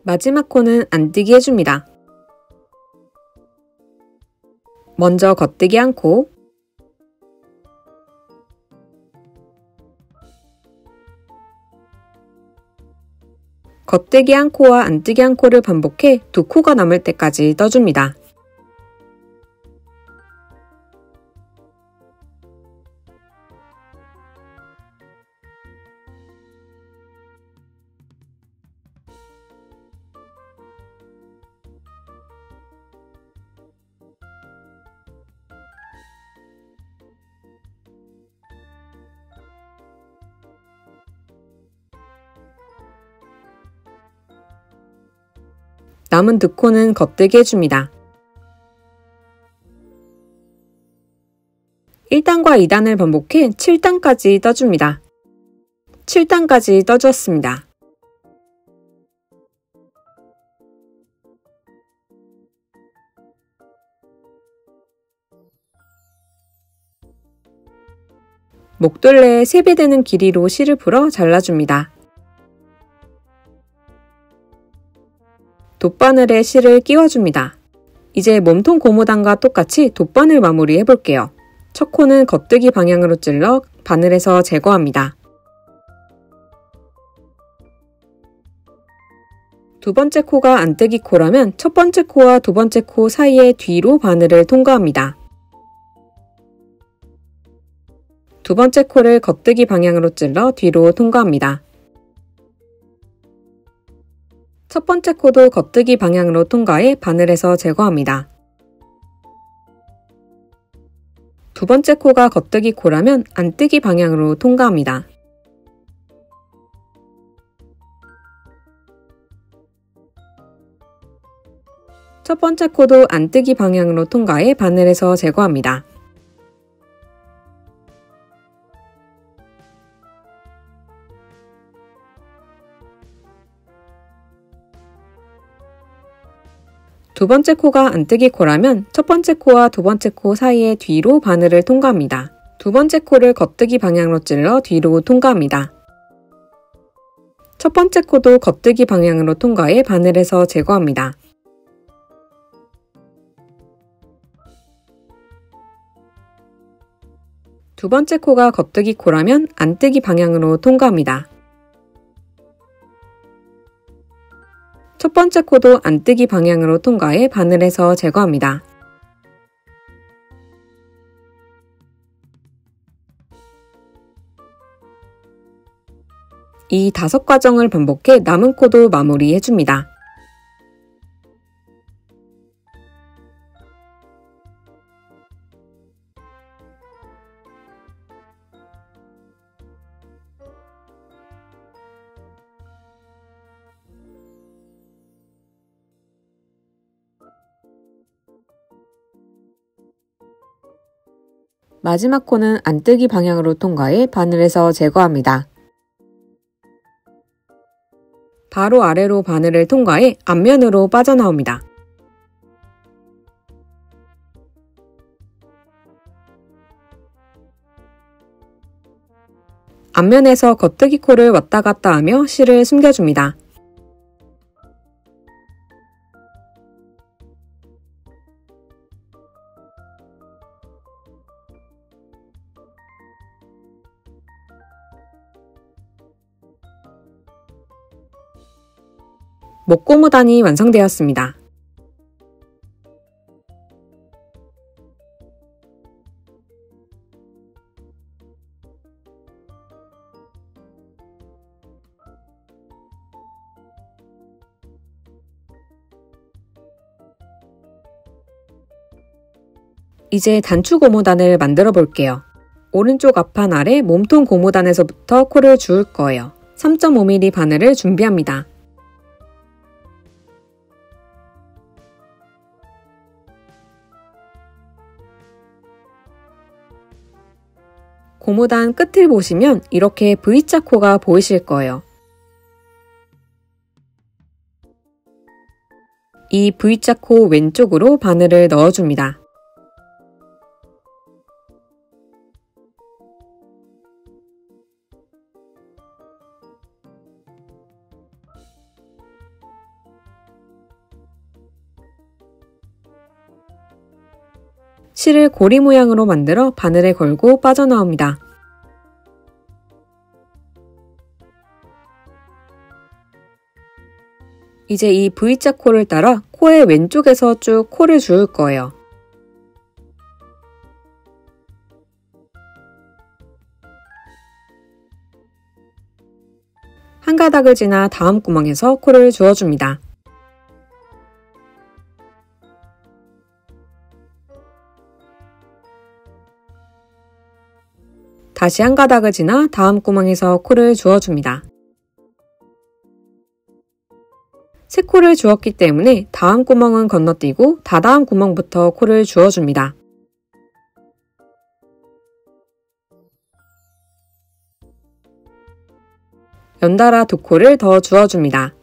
Speaker 1: 마지막 코는 안뜨기 해줍니다. 먼저 겉뜨기 1코, 겉뜨기 한 코와 안뜨기 한 코를 반복해 두 코가 남을 때까지 떠줍니다. 남은 두 코는 겉뜨기 해줍니다. 1단과 2단을 반복해 7단까지 떠줍니다. 7단까지 떠주었습니다. 목둘레에 3배 되는 길이로 실을 풀어 잘라줍니다. 돗바늘에 실을 끼워줍니다. 이제 몸통 고무단과 똑같이 돗바늘 마무리 해볼게요. 첫 코는 겉뜨기 방향으로 찔러 바늘에서 제거합니다. 두 번째 코가 안뜨기 코라면 첫 번째 코와 두 번째 코 사이에 뒤로 바늘을 통과합니다. 두 번째 코를 겉뜨기 방향으로 찔러 뒤로 통과합니다. 첫 번째 코도 겉뜨기 방향으로 통과해 바늘에서 제거합니다. 두 번째 코가 겉뜨기 코라면 안뜨기 방향으로 통과합니다. 첫 번째 코도 안뜨기 방향으로 통과해 바늘에서 제거합니다. 두 번째 코가 안뜨기 코라면 첫 번째 코와 두 번째 코 사이에 뒤로 바늘을 통과합니다. 두 번째 코를 겉뜨기 방향으로 찔러 뒤로 통과합니다. 첫 번째 코도 겉뜨기 방향으로 통과해 바늘에서 제거합니다. 두 번째 코가 겉뜨기 코라면 안뜨기 방향으로 통과합니다. 첫 번째 코도 안뜨기 방향으로 통과해 바늘에서 제거합니다. 이 5과정을 반복해 남은 코도 마무리해줍니다. 마지막 코는 안뜨기 방향으로 통과해 바늘에서 제거합니다. 바로 아래로 바늘을 통과해 앞면으로 빠져나옵니다. 앞면에서 겉뜨기 코를 왔다 갔다 하며 실을 숨겨줍니다. 목고무단이 완성되었습니다. 이제 단추 고무단을 만들어 볼게요. 오른쪽 앞판 아래 몸통 고무단에서부터 코를 주울 거예요. 3.5mm 바늘을 준비합니다. 고무단 끝을 보시면 이렇게 V자 코가 보이실 거예요. 이 V자 코 왼쪽으로 바늘을 넣어줍니다. 실을 고리 모양으로 만들어 바늘에 걸고 빠져나옵니다. 이제 이 V자 코를 따라 코의 왼쪽에서 쭉 코를 주울 거예요. 한 가닥을 지나 다음 구멍에서 코를 주워줍니다. 다시 한 가닥을 지나 다음 구멍에서 코를 주워줍니다. 세 코를 주었기 때문에 다음 구멍은 건너뛰고 다다음 구멍부터 코를 주워줍니다. 연달아 두 코를 더 주워줍니다.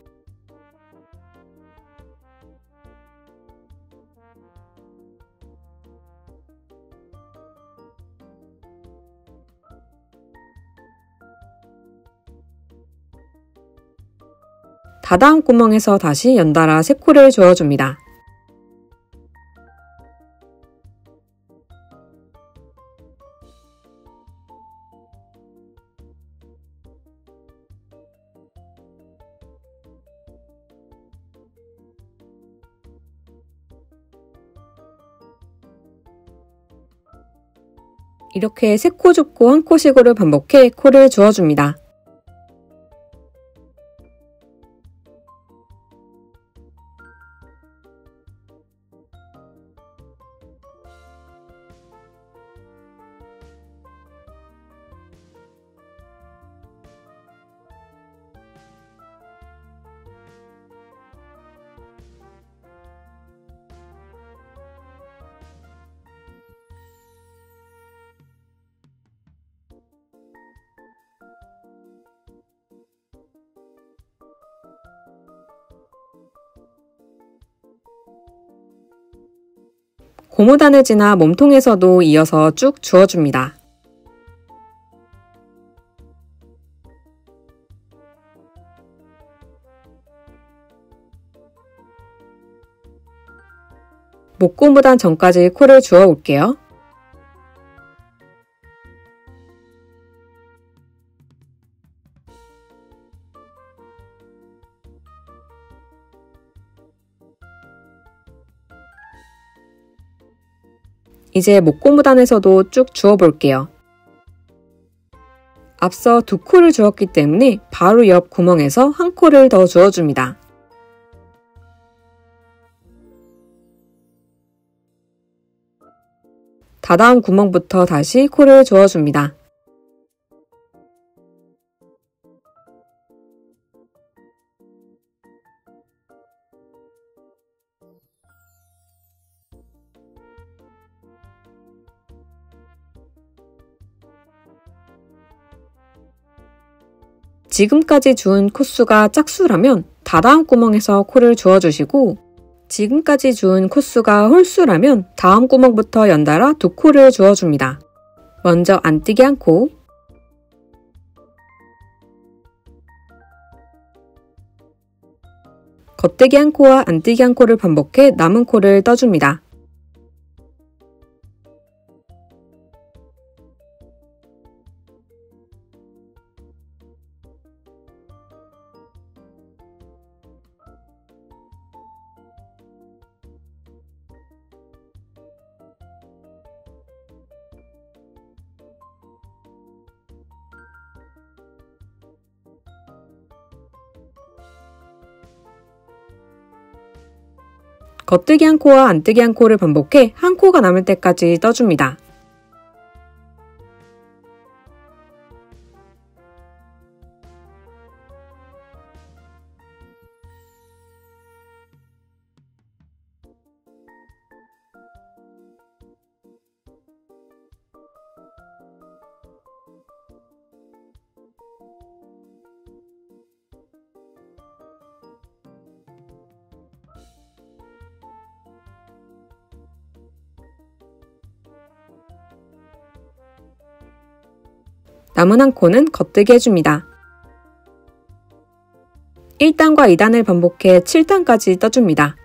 Speaker 1: 다다음 구멍에서 다시 연달아 세 코를 주워줍니다. 이렇게 세 코 줍고 한 코씩으로 반복해 코를 주워줍니다. 고무단을 지나 몸통에서도 이어서 쭉 주워줍니다. 목고무단 전까지 코를 주워 올게요. 이제 목고무단에서도 쭉 주워 볼게요. 앞서 두 코를 주었기 때문에 바로 옆 구멍에서 한 코를 더 주워줍니다. 다다음 구멍부터 다시 코를 주워줍니다. 지금까지 주운 코수가 짝수라면 다다음 구멍에서 코를 주워주시고, 지금까지 주운 코수가 홀수라면 다음 구멍부터 연달아 두 코를 주워줍니다. 먼저 안뜨기 한 코, 겉뜨기 한 코와 안뜨기 한 코를 반복해 남은 코를 떠줍니다. 겉뜨기 한 코와 안뜨기 한 코를 반복해 한 코가 남을 때까지 떠줍니다. 남은 한 코는 겉뜨기 해줍니다. 1단과 2단을 반복해 7단까지 떠줍니다.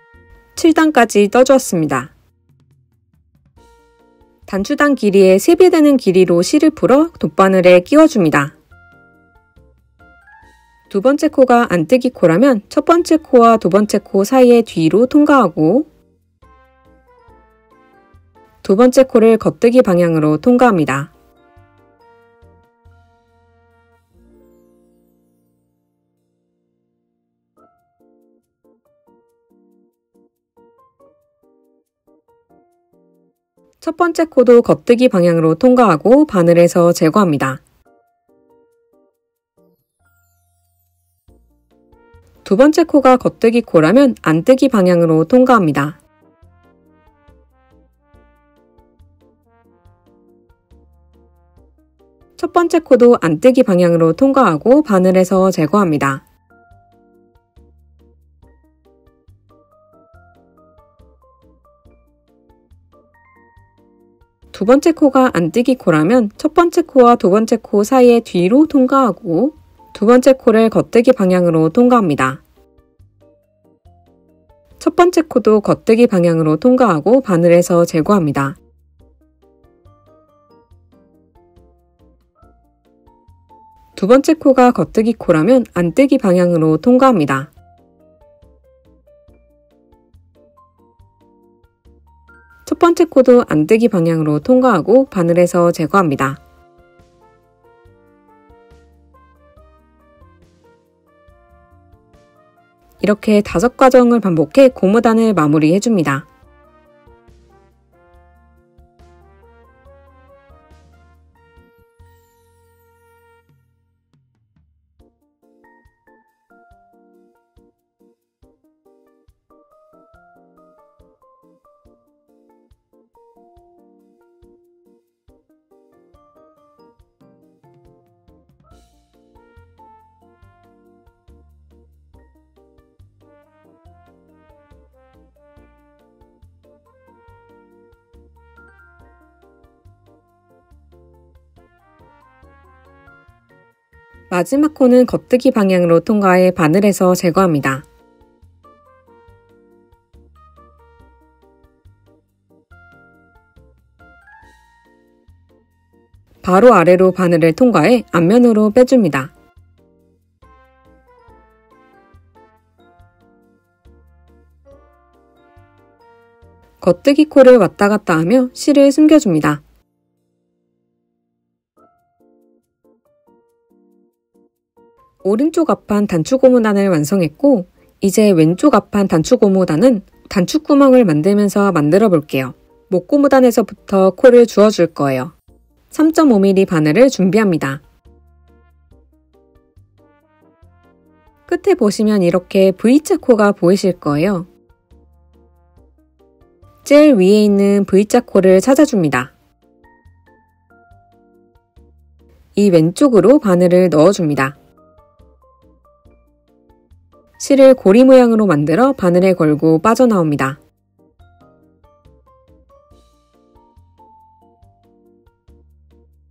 Speaker 1: 7단까지 떠주었습니다. 단추단 길이의 3배 되는 길이로 실을 풀어 돗바늘에 끼워줍니다. 두 번째 코가 안뜨기 코라면 첫 번째 코와 두 번째 코 사이의 뒤로 통과하고 두 번째 코를 겉뜨기 방향으로 통과합니다. 첫 번째 코도 겉뜨기 방향으로 통과하고 바늘에서 제거합니다. 두 번째 코가 겉뜨기 코라면 안뜨기 방향으로 통과합니다. 첫 번째 코도 안뜨기 방향으로 통과하고 바늘에서 제거합니다. 두 번째 코가 안뜨기 코라면 첫 번째 코와 두 번째 코 사이의 뒤로 통과하고 두 번째 코를 겉뜨기 방향으로 통과합니다. 첫 번째 코도 겉뜨기 방향으로 통과하고 바늘에서 제거합니다. 두 번째 코가 겉뜨기 코라면 안뜨기 방향으로 통과합니다. 첫 번째 코도 안뜨기 방향으로 통과하고 바늘에서 제거합니다. 이렇게 5과정을 반복해 고무단을 마무리해줍니다. 마지막 코는 겉뜨기 방향으로 통과해 바늘에서 제거합니다. 바로 아래로 바늘을 통과해 앞면으로 빼줍니다. 겉뜨기 코를 왔다 갔다 하며 실을 숨겨줍니다. 오른쪽 앞판 단추고무단을 완성했고 이제 왼쪽 앞판 단추고무단은 단추구멍을 만들면서 만들어 볼게요. 목고무단에서부터 코를 주어줄 거예요. 3.5mm 바늘을 준비합니다. 끝에 보시면 이렇게 V자 코가 보이실 거예요. 제일 위에 있는 V자 코를 찾아줍니다. 이 왼쪽으로 바늘을 넣어줍니다. 실을 고리 모양으로 만들어 바늘에 걸고 빠져나옵니다.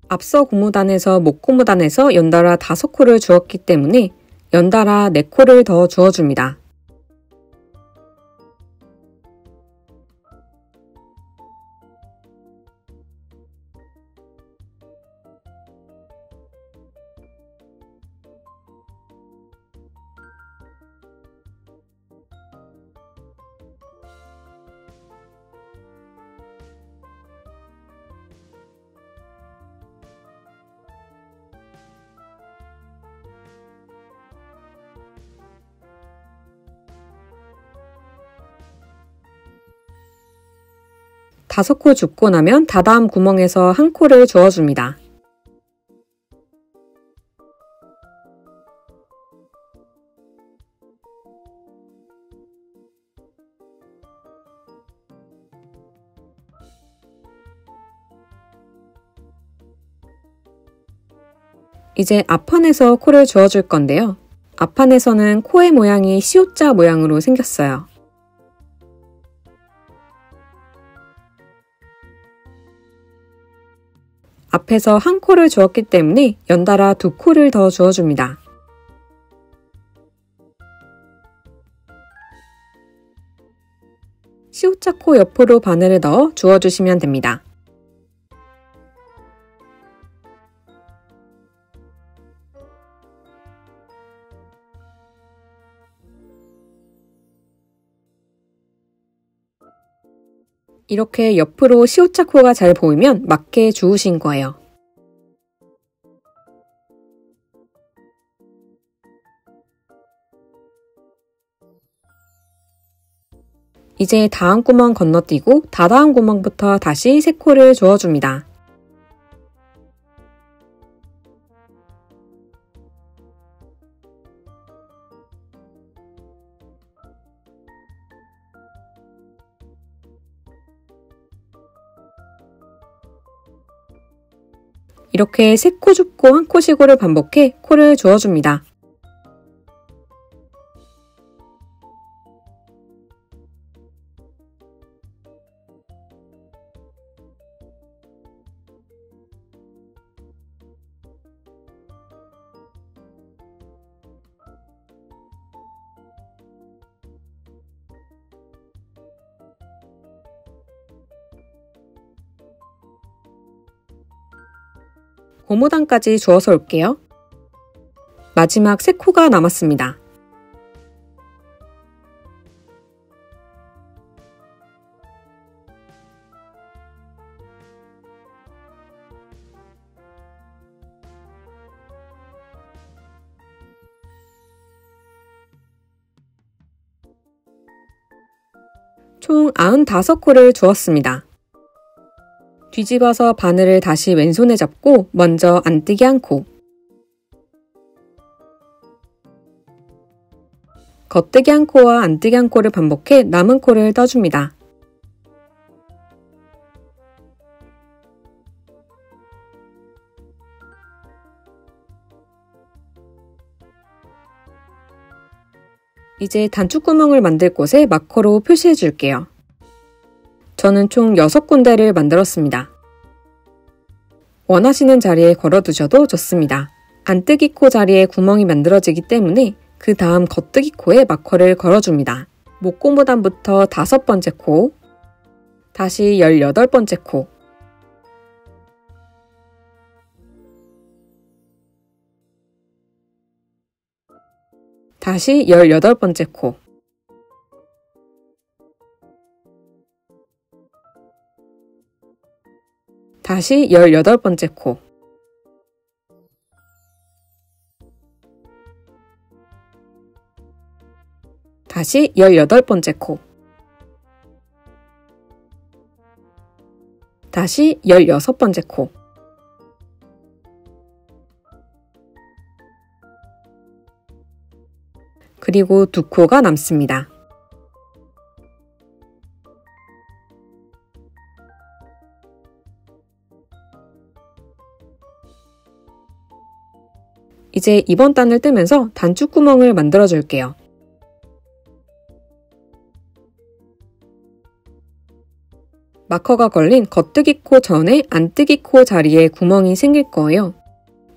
Speaker 1: 앞서 고무단에서 목고무단에서 연달아 5코를 주었기 때문에 연달아 4코를 더 주어줍니다. 다섯 코 줍고 나면 다다음 구멍에서 한 코를 주어줍니다. 이제 앞판에서 코를 주어줄 건데요. 앞판에서는 코의 모양이 시옷자 모양으로 생겼어요. 앞에서 한 코를 주었기 때문에 연달아 2코를 더 주어줍니다. 시옷자 코 옆으로 바늘을 넣어 주어주시면 됩니다. 이렇게 옆으로 시옷자코가 잘 보이면 맞게 주우신 거예요. 이제 다음 구멍 건너뛰고 다다음 구멍부터 다시 새 코를 주어줍니다. 이렇게 세 코 줍고 한 코 시고를 반복해 코를 주어줍니다. 고무단까지 주어서 올게요. 마지막 세 코가 남았습니다. 총 95코를 주었습니다. 뒤집어서 바늘을 다시 왼손에 잡고 먼저 안뜨기 한 코, 겉뜨기 한 코와 안뜨기 한 코를 반복해 남은 코를 떠줍니다. 이제 단축구멍을 만들 곳에 마커로 표시해 줄게요. 저는 총 6군데를 만들었습니다. 원하시는 자리에 걸어두셔도 좋습니다. 안뜨기 코 자리에 구멍이 만들어지기 때문에 그 다음 겉뜨기 코에 마커를 걸어줍니다. 목고무단부터 5번째 코, 다시 18번째 코, 다시 18번째 코, 다시 18번째 코, 다시 18번째 코, 다시 16번째 코, 그리고 2코가 남습니다. 이제 이번 단을 뜨면서 단축구멍을 만들어 줄게요. 마커가 걸린 겉뜨기 코 전에 안뜨기 코 자리에 구멍이 생길 거예요.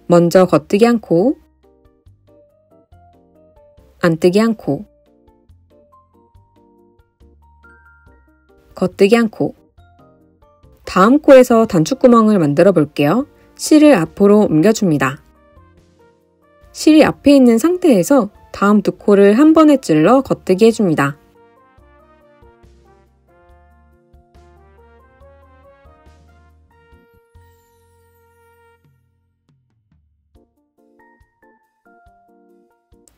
Speaker 1: 먼저 겉뜨기 한 코, 안뜨기 한 코, 겉뜨기 한 코. 다음 코에서 단축구멍을 만들어 볼게요. 실을 앞으로 옮겨줍니다. 실이 앞에 있는 상태에서 다음 2코를 한 번에 찔러 겉뜨기 해줍니다.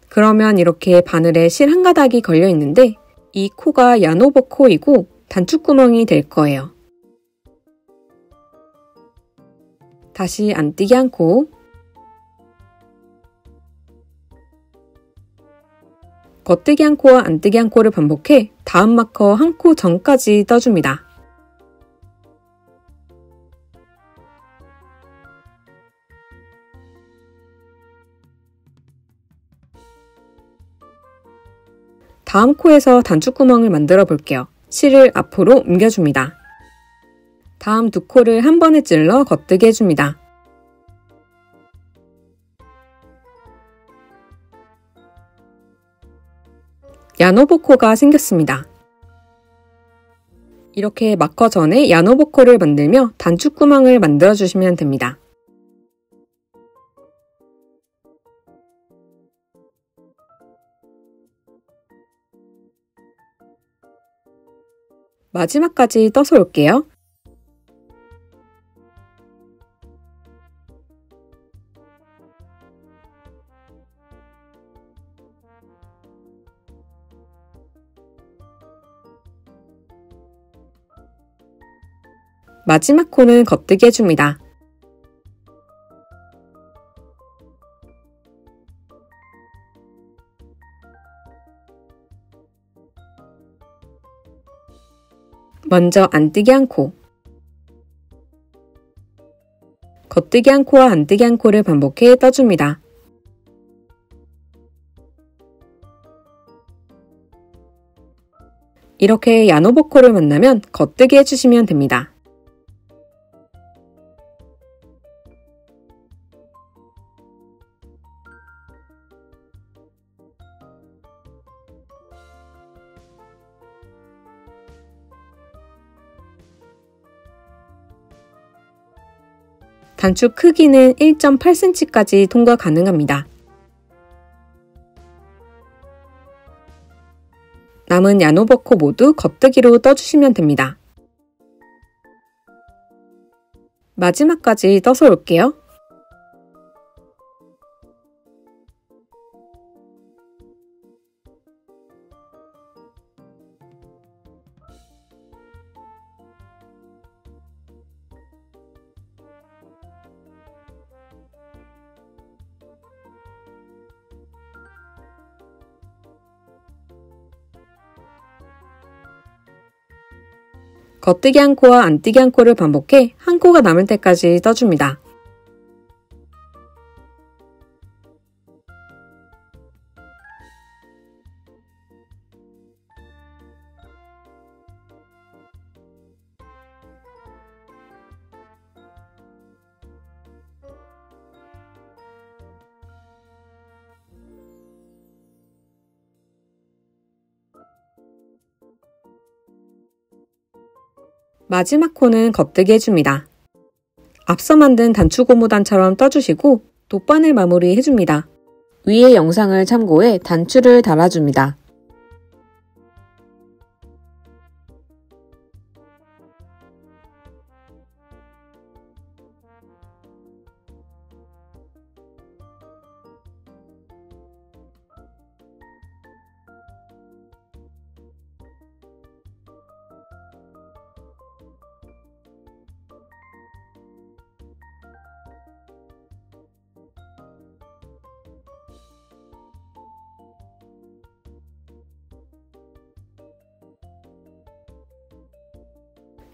Speaker 1: 그러면 이렇게 바늘에 실 한 가닥이 걸려 있는데 이 코가 야노버 코이고 단축구멍이 될 거예요. 다시 안뜨기 한 코, 겉뜨기 한 코와 안뜨기 한 코를 반복해 다음 마커 한 코 전까지 떠줍니다. 다음 코에서 단축구멍을 만들어 볼게요. 실을 앞으로 옮겨줍니다. 다음 2코를 한 번에 찔러 겉뜨기 해줍니다. 야노보 코가 생겼습니다. 이렇게 마커 전에 야노보 코를 만들며 단축구멍을 만들어 주시면 됩니다. 마지막까지 떠서 올게요. 마지막 코는 겉뜨기 해줍니다. 먼저 안뜨기 한 코, 겉뜨기 한 코와 안뜨기 한 코를 반복해 떠줍니다. 이렇게 야노보코를 만나면 겉뜨기 해주시면 됩니다. 단추 크기는 1.8cm까지 통과 가능합니다. 남은 야노버코 모두 겉뜨기로 떠주시면 됩니다. 마지막까지 떠서 올게요. 겉뜨기 한 코와 안뜨기 한 코를 반복해 한 코가 남을 때까지 떠줍니다. 마지막 코는 겉뜨기 해줍니다. 앞서 만든 단추 고무단처럼 떠주시고 돗바늘 마무리 해줍니다. 위의 영상을 참고해 단추를 달아줍니다.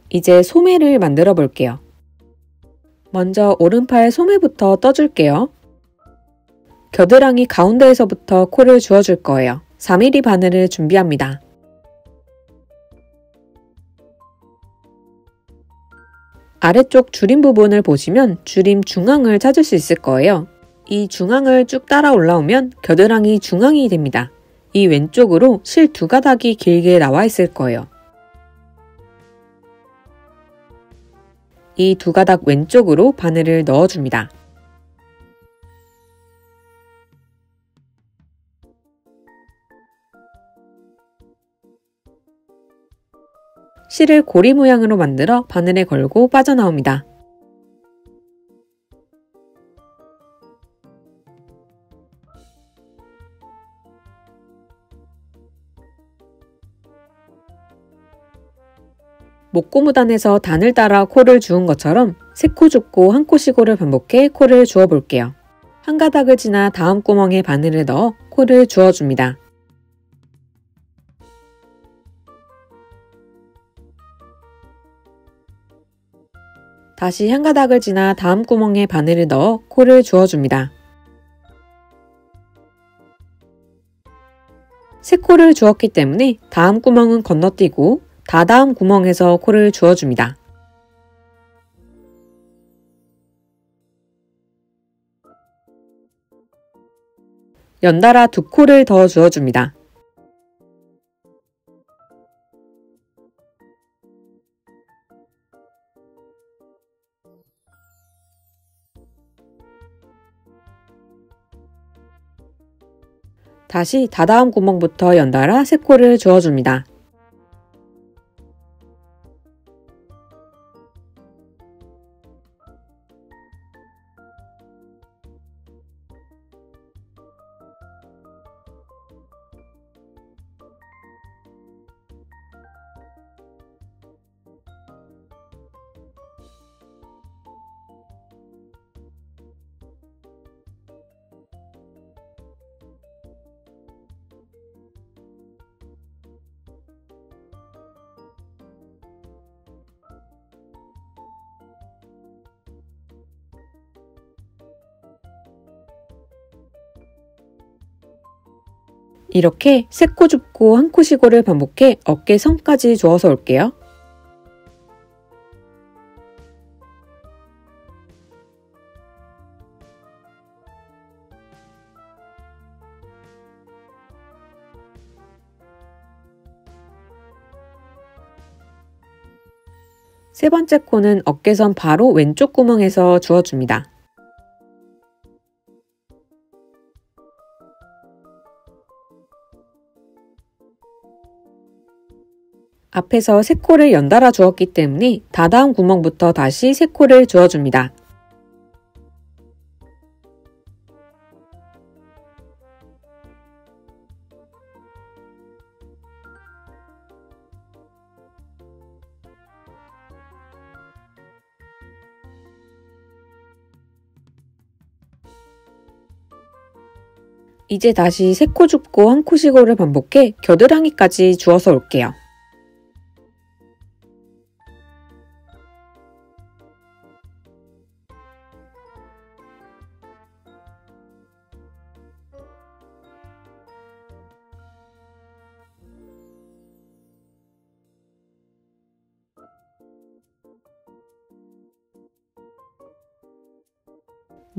Speaker 1: 이제 소매를 만들어 볼게요. 먼저 오른팔 소매부터 떠줄게요. 겨드랑이 가운데에서부터 코를 주어줄 거예요. 4mm 바늘을 준비합니다. 아래쪽 줄임 부분을 보시면 줄임 중앙을 찾을 수 있을 거예요. 이 중앙을 쭉 따라 올라오면 겨드랑이 중앙이 됩니다. 이 왼쪽으로 실 두 가닥이 길게 나와 있을 거예요. 이 두 가닥 왼쪽으로 바늘을 넣어줍니다. 실을 고리 모양으로 만들어 바늘에 걸고 빠져나옵니다. 목고무단에서 단을 따라 코를 주운 것처럼 3코 줍고 한 코 쉬고를 반복해 코를 주워 볼게요. 한 가닥을 지나 다음 구멍에 바늘을 넣어 코를 주워줍니다. 다시 한 가닥을 지나 다음 구멍에 바늘을 넣어 코를 주워줍니다. 3코를 주었기 때문에 다음 구멍은 건너뛰고 다다음 구멍에서 코를 주워줍니다. 연달아 2코를 더 주워줍니다. 다시 다다음 구멍부터 연달아 3코를 주워줍니다. 이렇게 3코 줍고 1코 쉬고를 반복해 어깨 선까지 주워서 올게요. 세 번째 코는 어깨선 바로 왼쪽 구멍에서 주워줍니다. 앞에서 3코를 연달아 주었기 때문에 닫아온 구멍부터 다시 3코를 주어줍니다. 이제 다시 3코 줍고 1코 쉬고를 반복해 겨드랑이까지 주워서 올게요.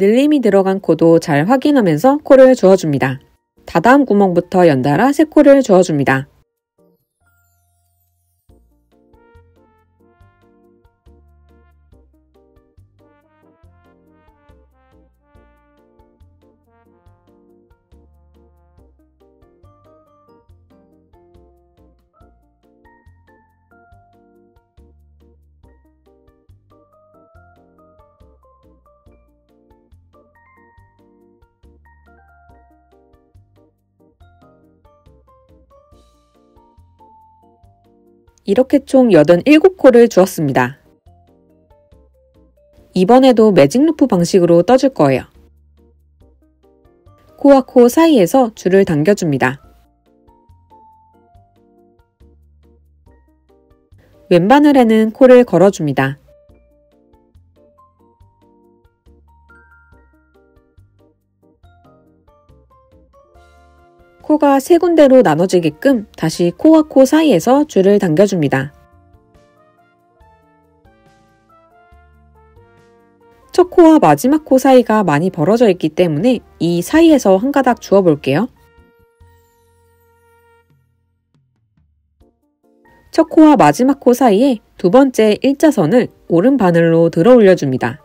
Speaker 1: 늘림이 들어간 코도 잘 확인하면서 코를 주워줍니다. 닫아온 구멍부터 연달아 3코를 주워줍니다. 이렇게 총 87코를 주었습니다. 이번에도 매직 루프 방식으로 떠줄 거예요. 코와 코 사이에서 줄을 당겨줍니다. 왼바늘에는 코를 걸어줍니다. 코가 3군데로 나눠지게끔 다시 코와 코 사이에서 줄을 당겨줍니다. 첫 코와 마지막 코 사이가 많이 벌어져 있기 때문에 이 사이에서 한 가닥 주워 볼게요. 첫 코와 마지막 코 사이에 두 번째 일자선을 오른 바늘로 들어 올려줍니다.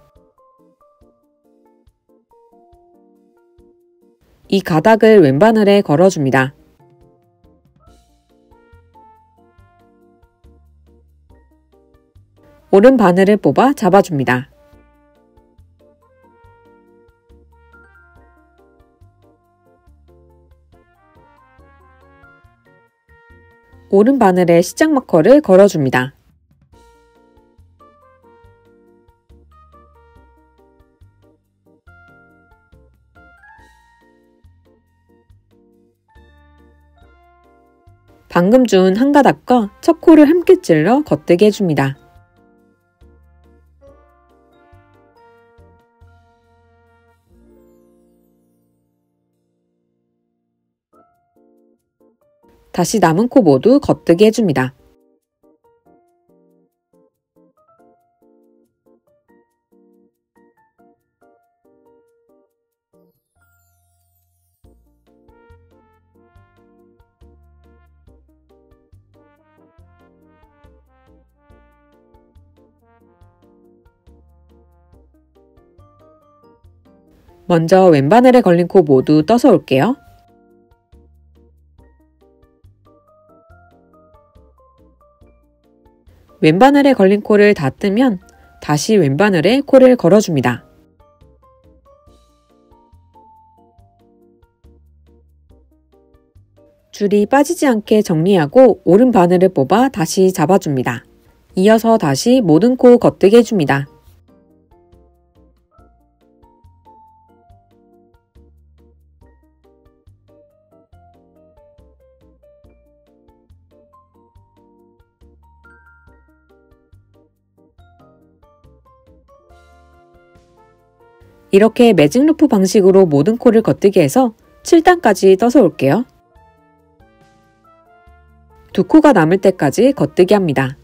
Speaker 1: 이 가닥을 왼바늘에 걸어줍니다. 오른 바늘을 뽑아 잡아줍니다. 오른 바늘에 시작 마커를 걸어줍니다. 방금 준 한 가닥과 첫 코를 함께 찔러 겉뜨게 해줍니다. 다시 남은 코 모두 겉뜨게 해줍니다. 먼저 왼바늘에 걸린 코 모두 떠서 올게요. 왼바늘에 걸린 코를 다 뜨면 다시 왼바늘에 코를 걸어줍니다. 줄이 빠지지 않게 정리하고 오른 바늘을 뽑아 다시 잡아줍니다. 이어서 다시 모든 코 겉뜨게 해줍니다. 이렇게 매직 루프 방식으로 모든 코를 겉뜨게 해서 7단까지 떠서 올게요. 2코가 남을 때까지 겉뜨기 합니다.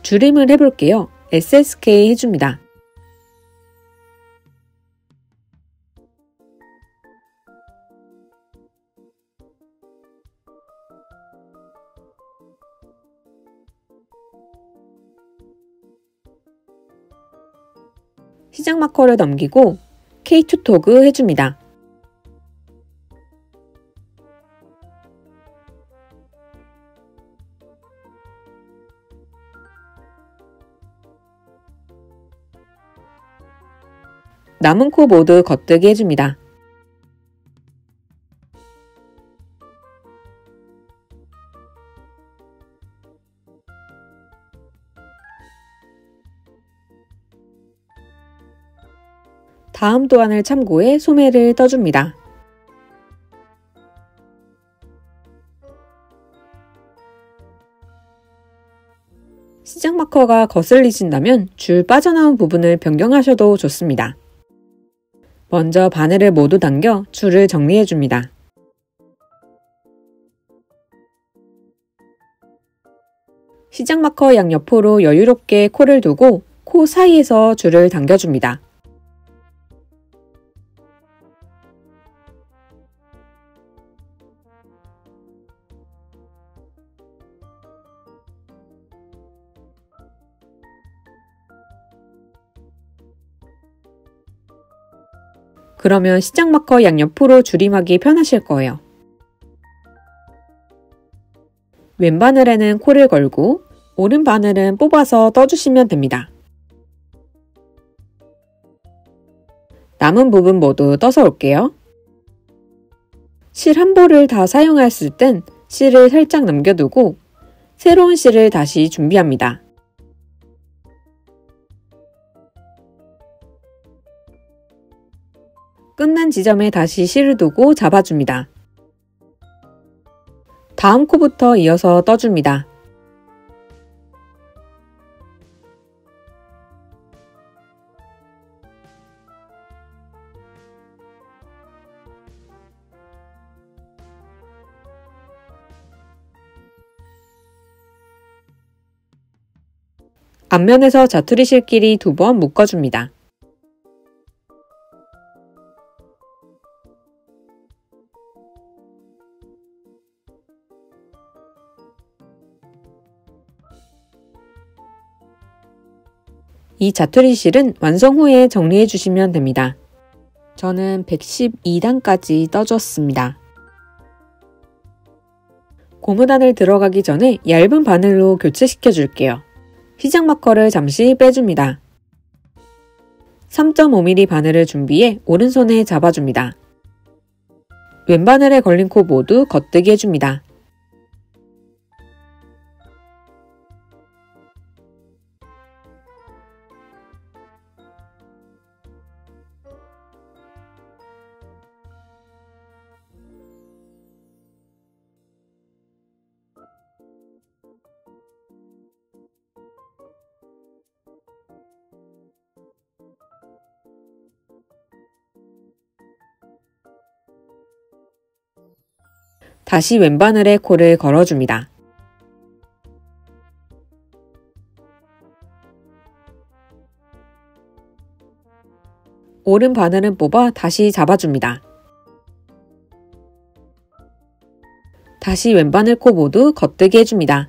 Speaker 1: 줄임을 해볼게요. SSK 해줍니다. 시작 마커를 넘기고 K2 토그 해줍니다. 남은 코 모두 겉뜨기 해줍니다. 다음 도안을 참고해 소매를 떠줍니다. 시작 마커가 거슬리신다면 줄 빠져나온 부분을 변경하셔도 좋습니다. 먼저 바늘을 모두 당겨 줄을 정리해줍니다. 시작 마커 양옆으로 여유롭게 코를 두고 코 사이에서 줄을 당겨줍니다. 그러면 시작 마커 양옆으로 줄임하기 편하실 거예요. 왼 바늘에는 코를 걸고 오른 바늘은 뽑아서 떠주시면 됩니다. 남은 부분 모두 떠서 올게요. 실 한 볼을 다 사용했을 땐 실을 살짝 남겨두고 새로운 실을 다시 준비합니다. 끝난 지점에 다시 실을 두고 잡아줍니다. 다음 코부터 이어서 떠줍니다. 앞면에서 자투리 실끼리 2번 묶어줍니다. 이 자투리 실은 완성 후에 정리해 주시면 됩니다. 저는 112단까지 떠줬습니다. 고무단을 들어가기 전에 얇은 바늘로 교체시켜 줄게요. 시작 마커를 잠시 빼줍니다. 3.5mm 바늘을 준비해 오른손에 잡아줍니다. 왼바늘에 걸린 코 모두 겉뜨기 해줍니다. 다시 왼바늘에 코를 걸어줍니다. 오른 바늘은 뽑아 다시 잡아줍니다. 다시 왼바늘 코 모두 겉뜨기 해줍니다.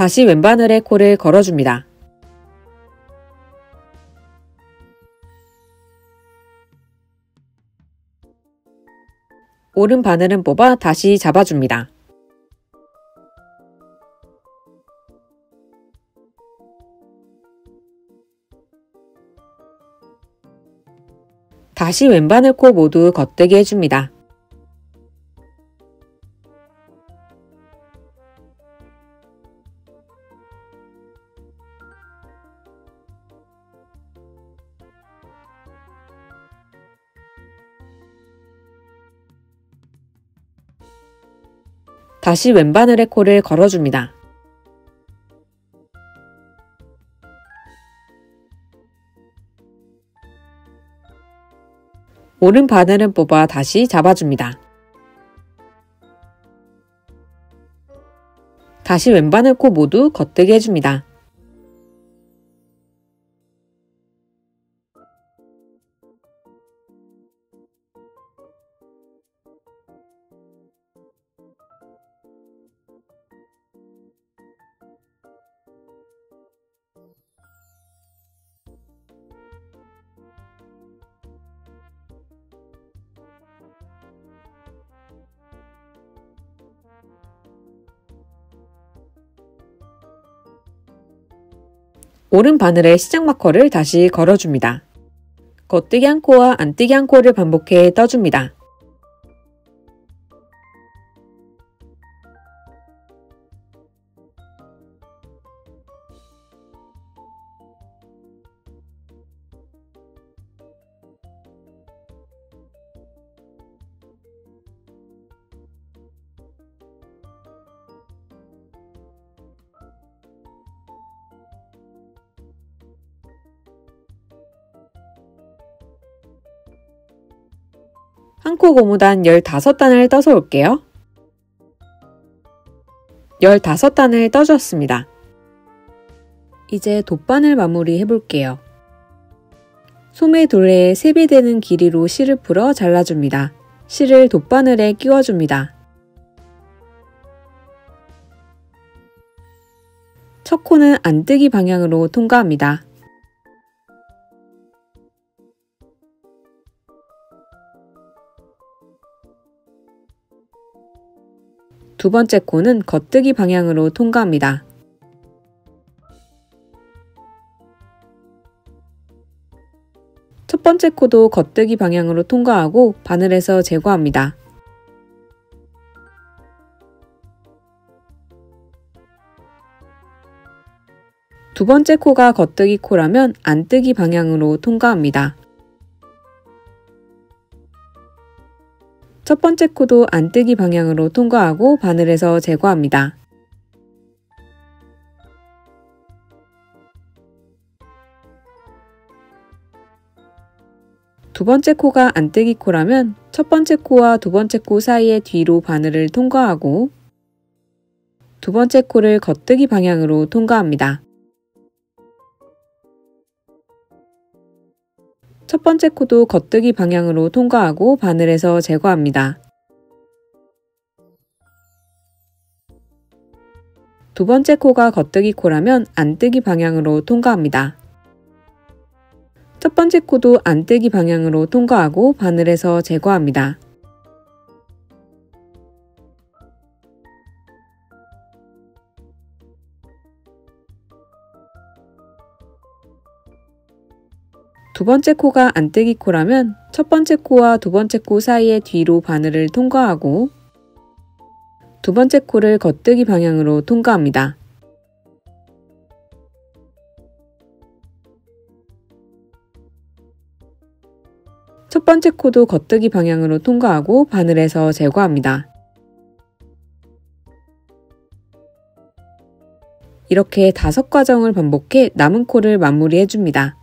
Speaker 1: 다시 왼바늘에 코를 걸어줍니다. 오른 바늘은 뽑아 다시 잡아줍니다. 다시 왼바늘 코 모두 겉대기 해줍니다. 다시 왼바늘에 코를 걸어줍니다. 오른 바늘은 뽑아 다시 잡아줍니다. 다시 왼바늘 코 모두 겉대기 해줍니다. 오른 바늘에 시작 마커를 다시 걸어줍니다. 겉뜨기 한 코와 안뜨기 한 코를 반복해 떠줍니다. 한 코 고무단 15단을 떠서 올게요. 15단을 떠주었습니다. 이제 돗바늘 마무리 해볼게요. 소매 둘레에 3배 되는 길이로 실을 풀어 잘라줍니다. 실을 돗바늘에 끼워줍니다. 첫 코는 안뜨기 방향으로 통과합니다. 두 번째 코는 겉뜨기 방향으로 통과합니다. 첫 번째 코도 겉뜨기 방향으로 통과하고 바늘에서 제거합니다. 두 번째 코가 겉뜨기 코라면 안뜨기 방향으로 통과합니다. 첫 번째 코도 안뜨기 방향으로 통과하고 바늘에서 제거합니다. 두 번째 코가 안뜨기 코라면 첫 번째 코와 두 번째 코 사이의 뒤로 바늘을 통과하고 두 번째 코를 겉뜨기 방향으로 통과합니다. 첫 번째 코도 겉뜨기 방향으로 통과하고 바늘에서 제거합니다. 두 번째 코가 겉뜨기 코라면 안뜨기 방향으로 통과합니다. 첫 번째 코도 안뜨기 방향으로 통과하고 바늘에서 제거합니다. 두 번째 코가 안뜨기 코라면 첫 번째 코와 두 번째 코 사이의 뒤로 바늘을 통과하고 두 번째 코를 겉뜨기 방향으로 통과합니다. 첫 번째 코도 겉뜨기 방향으로 통과하고 바늘에서 제거합니다. 이렇게 5과정을 반복해 남은 코를 마무리해줍니다.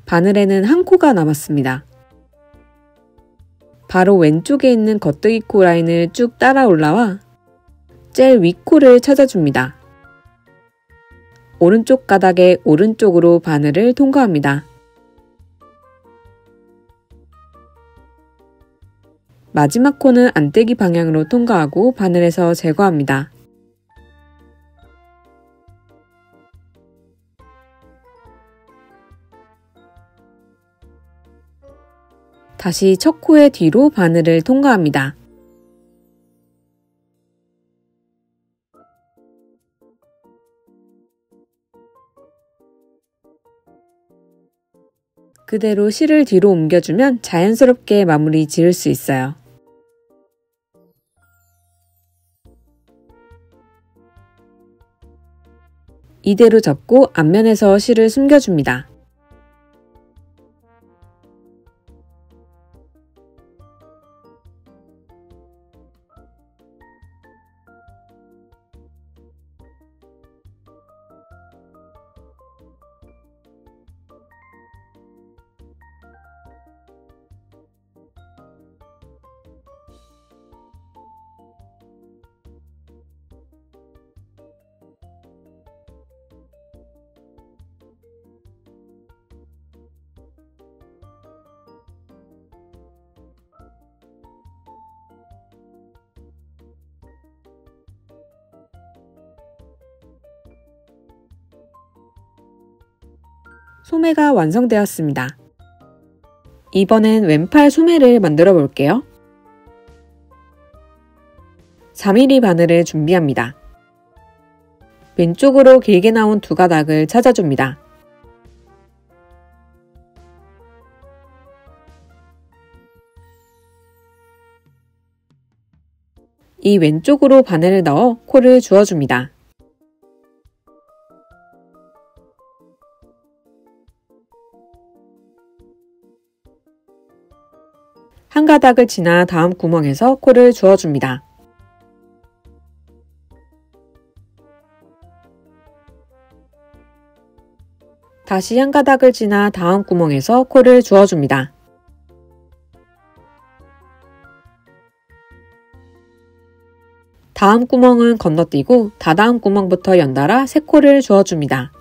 Speaker 1: 바늘에는 한 코가 남았습니다. 바로 왼쪽에 있는 겉뜨기 코 라인을 쭉 따라 올라와 제일 윗코를 찾아줍니다. 오른쪽 가닥의 오른쪽으로 바늘을 통과합니다. 마지막 코는 안떼기 방향으로 통과하고 바늘에서 제거합니다. 다시 첫 코의 뒤로 바늘을 통과합니다. 그대로 실을 뒤로 옮겨주면 자연스럽게 마무리 지을 수 있어요. 이대로 접고 앞면에서 실을 숨겨줍니다. 소매가 완성되었습니다. 이번엔 왼팔 소매를 만들어 볼게요. 4mm 바늘을 준비합니다. 왼쪽으로 길게 나온 두 가닥을 찾아줍니다. 이 왼쪽으로 바늘을 넣어 코를 주어줍니다. 한 가닥을 지나 다음 구멍에서 코를 주어줍니다. 다시 한 가닥을 지나 다음 구멍에서 코를 주어줍니다. 다음 구멍은 건너뛰고 다다음 구멍부터 연달아 3코를 주어줍니다.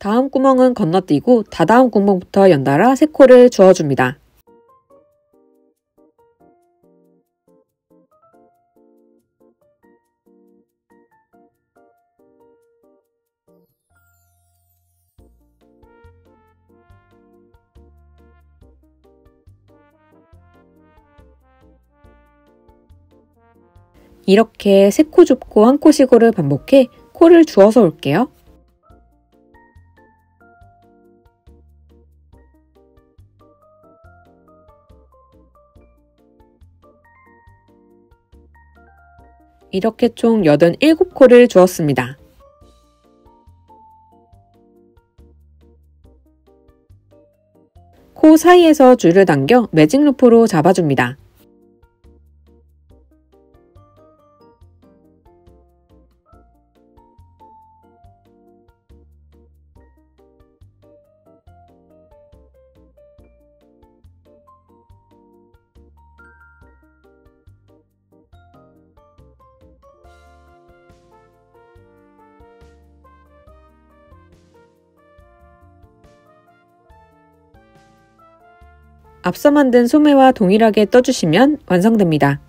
Speaker 1: 다음 구멍은 건너뛰고 다다음 구멍부터 연달아 3코를 주어줍니다. 이렇게 3코 줍고 1코 시고를 반복해 코를 주어서 올게요. 이렇게 총 87코를 주었습니다. 코 사이에서 줄을 당겨 매직 루프로 잡아줍니다. 앞서 만든 소매와 동일하게 떠주시면 완성됩니다.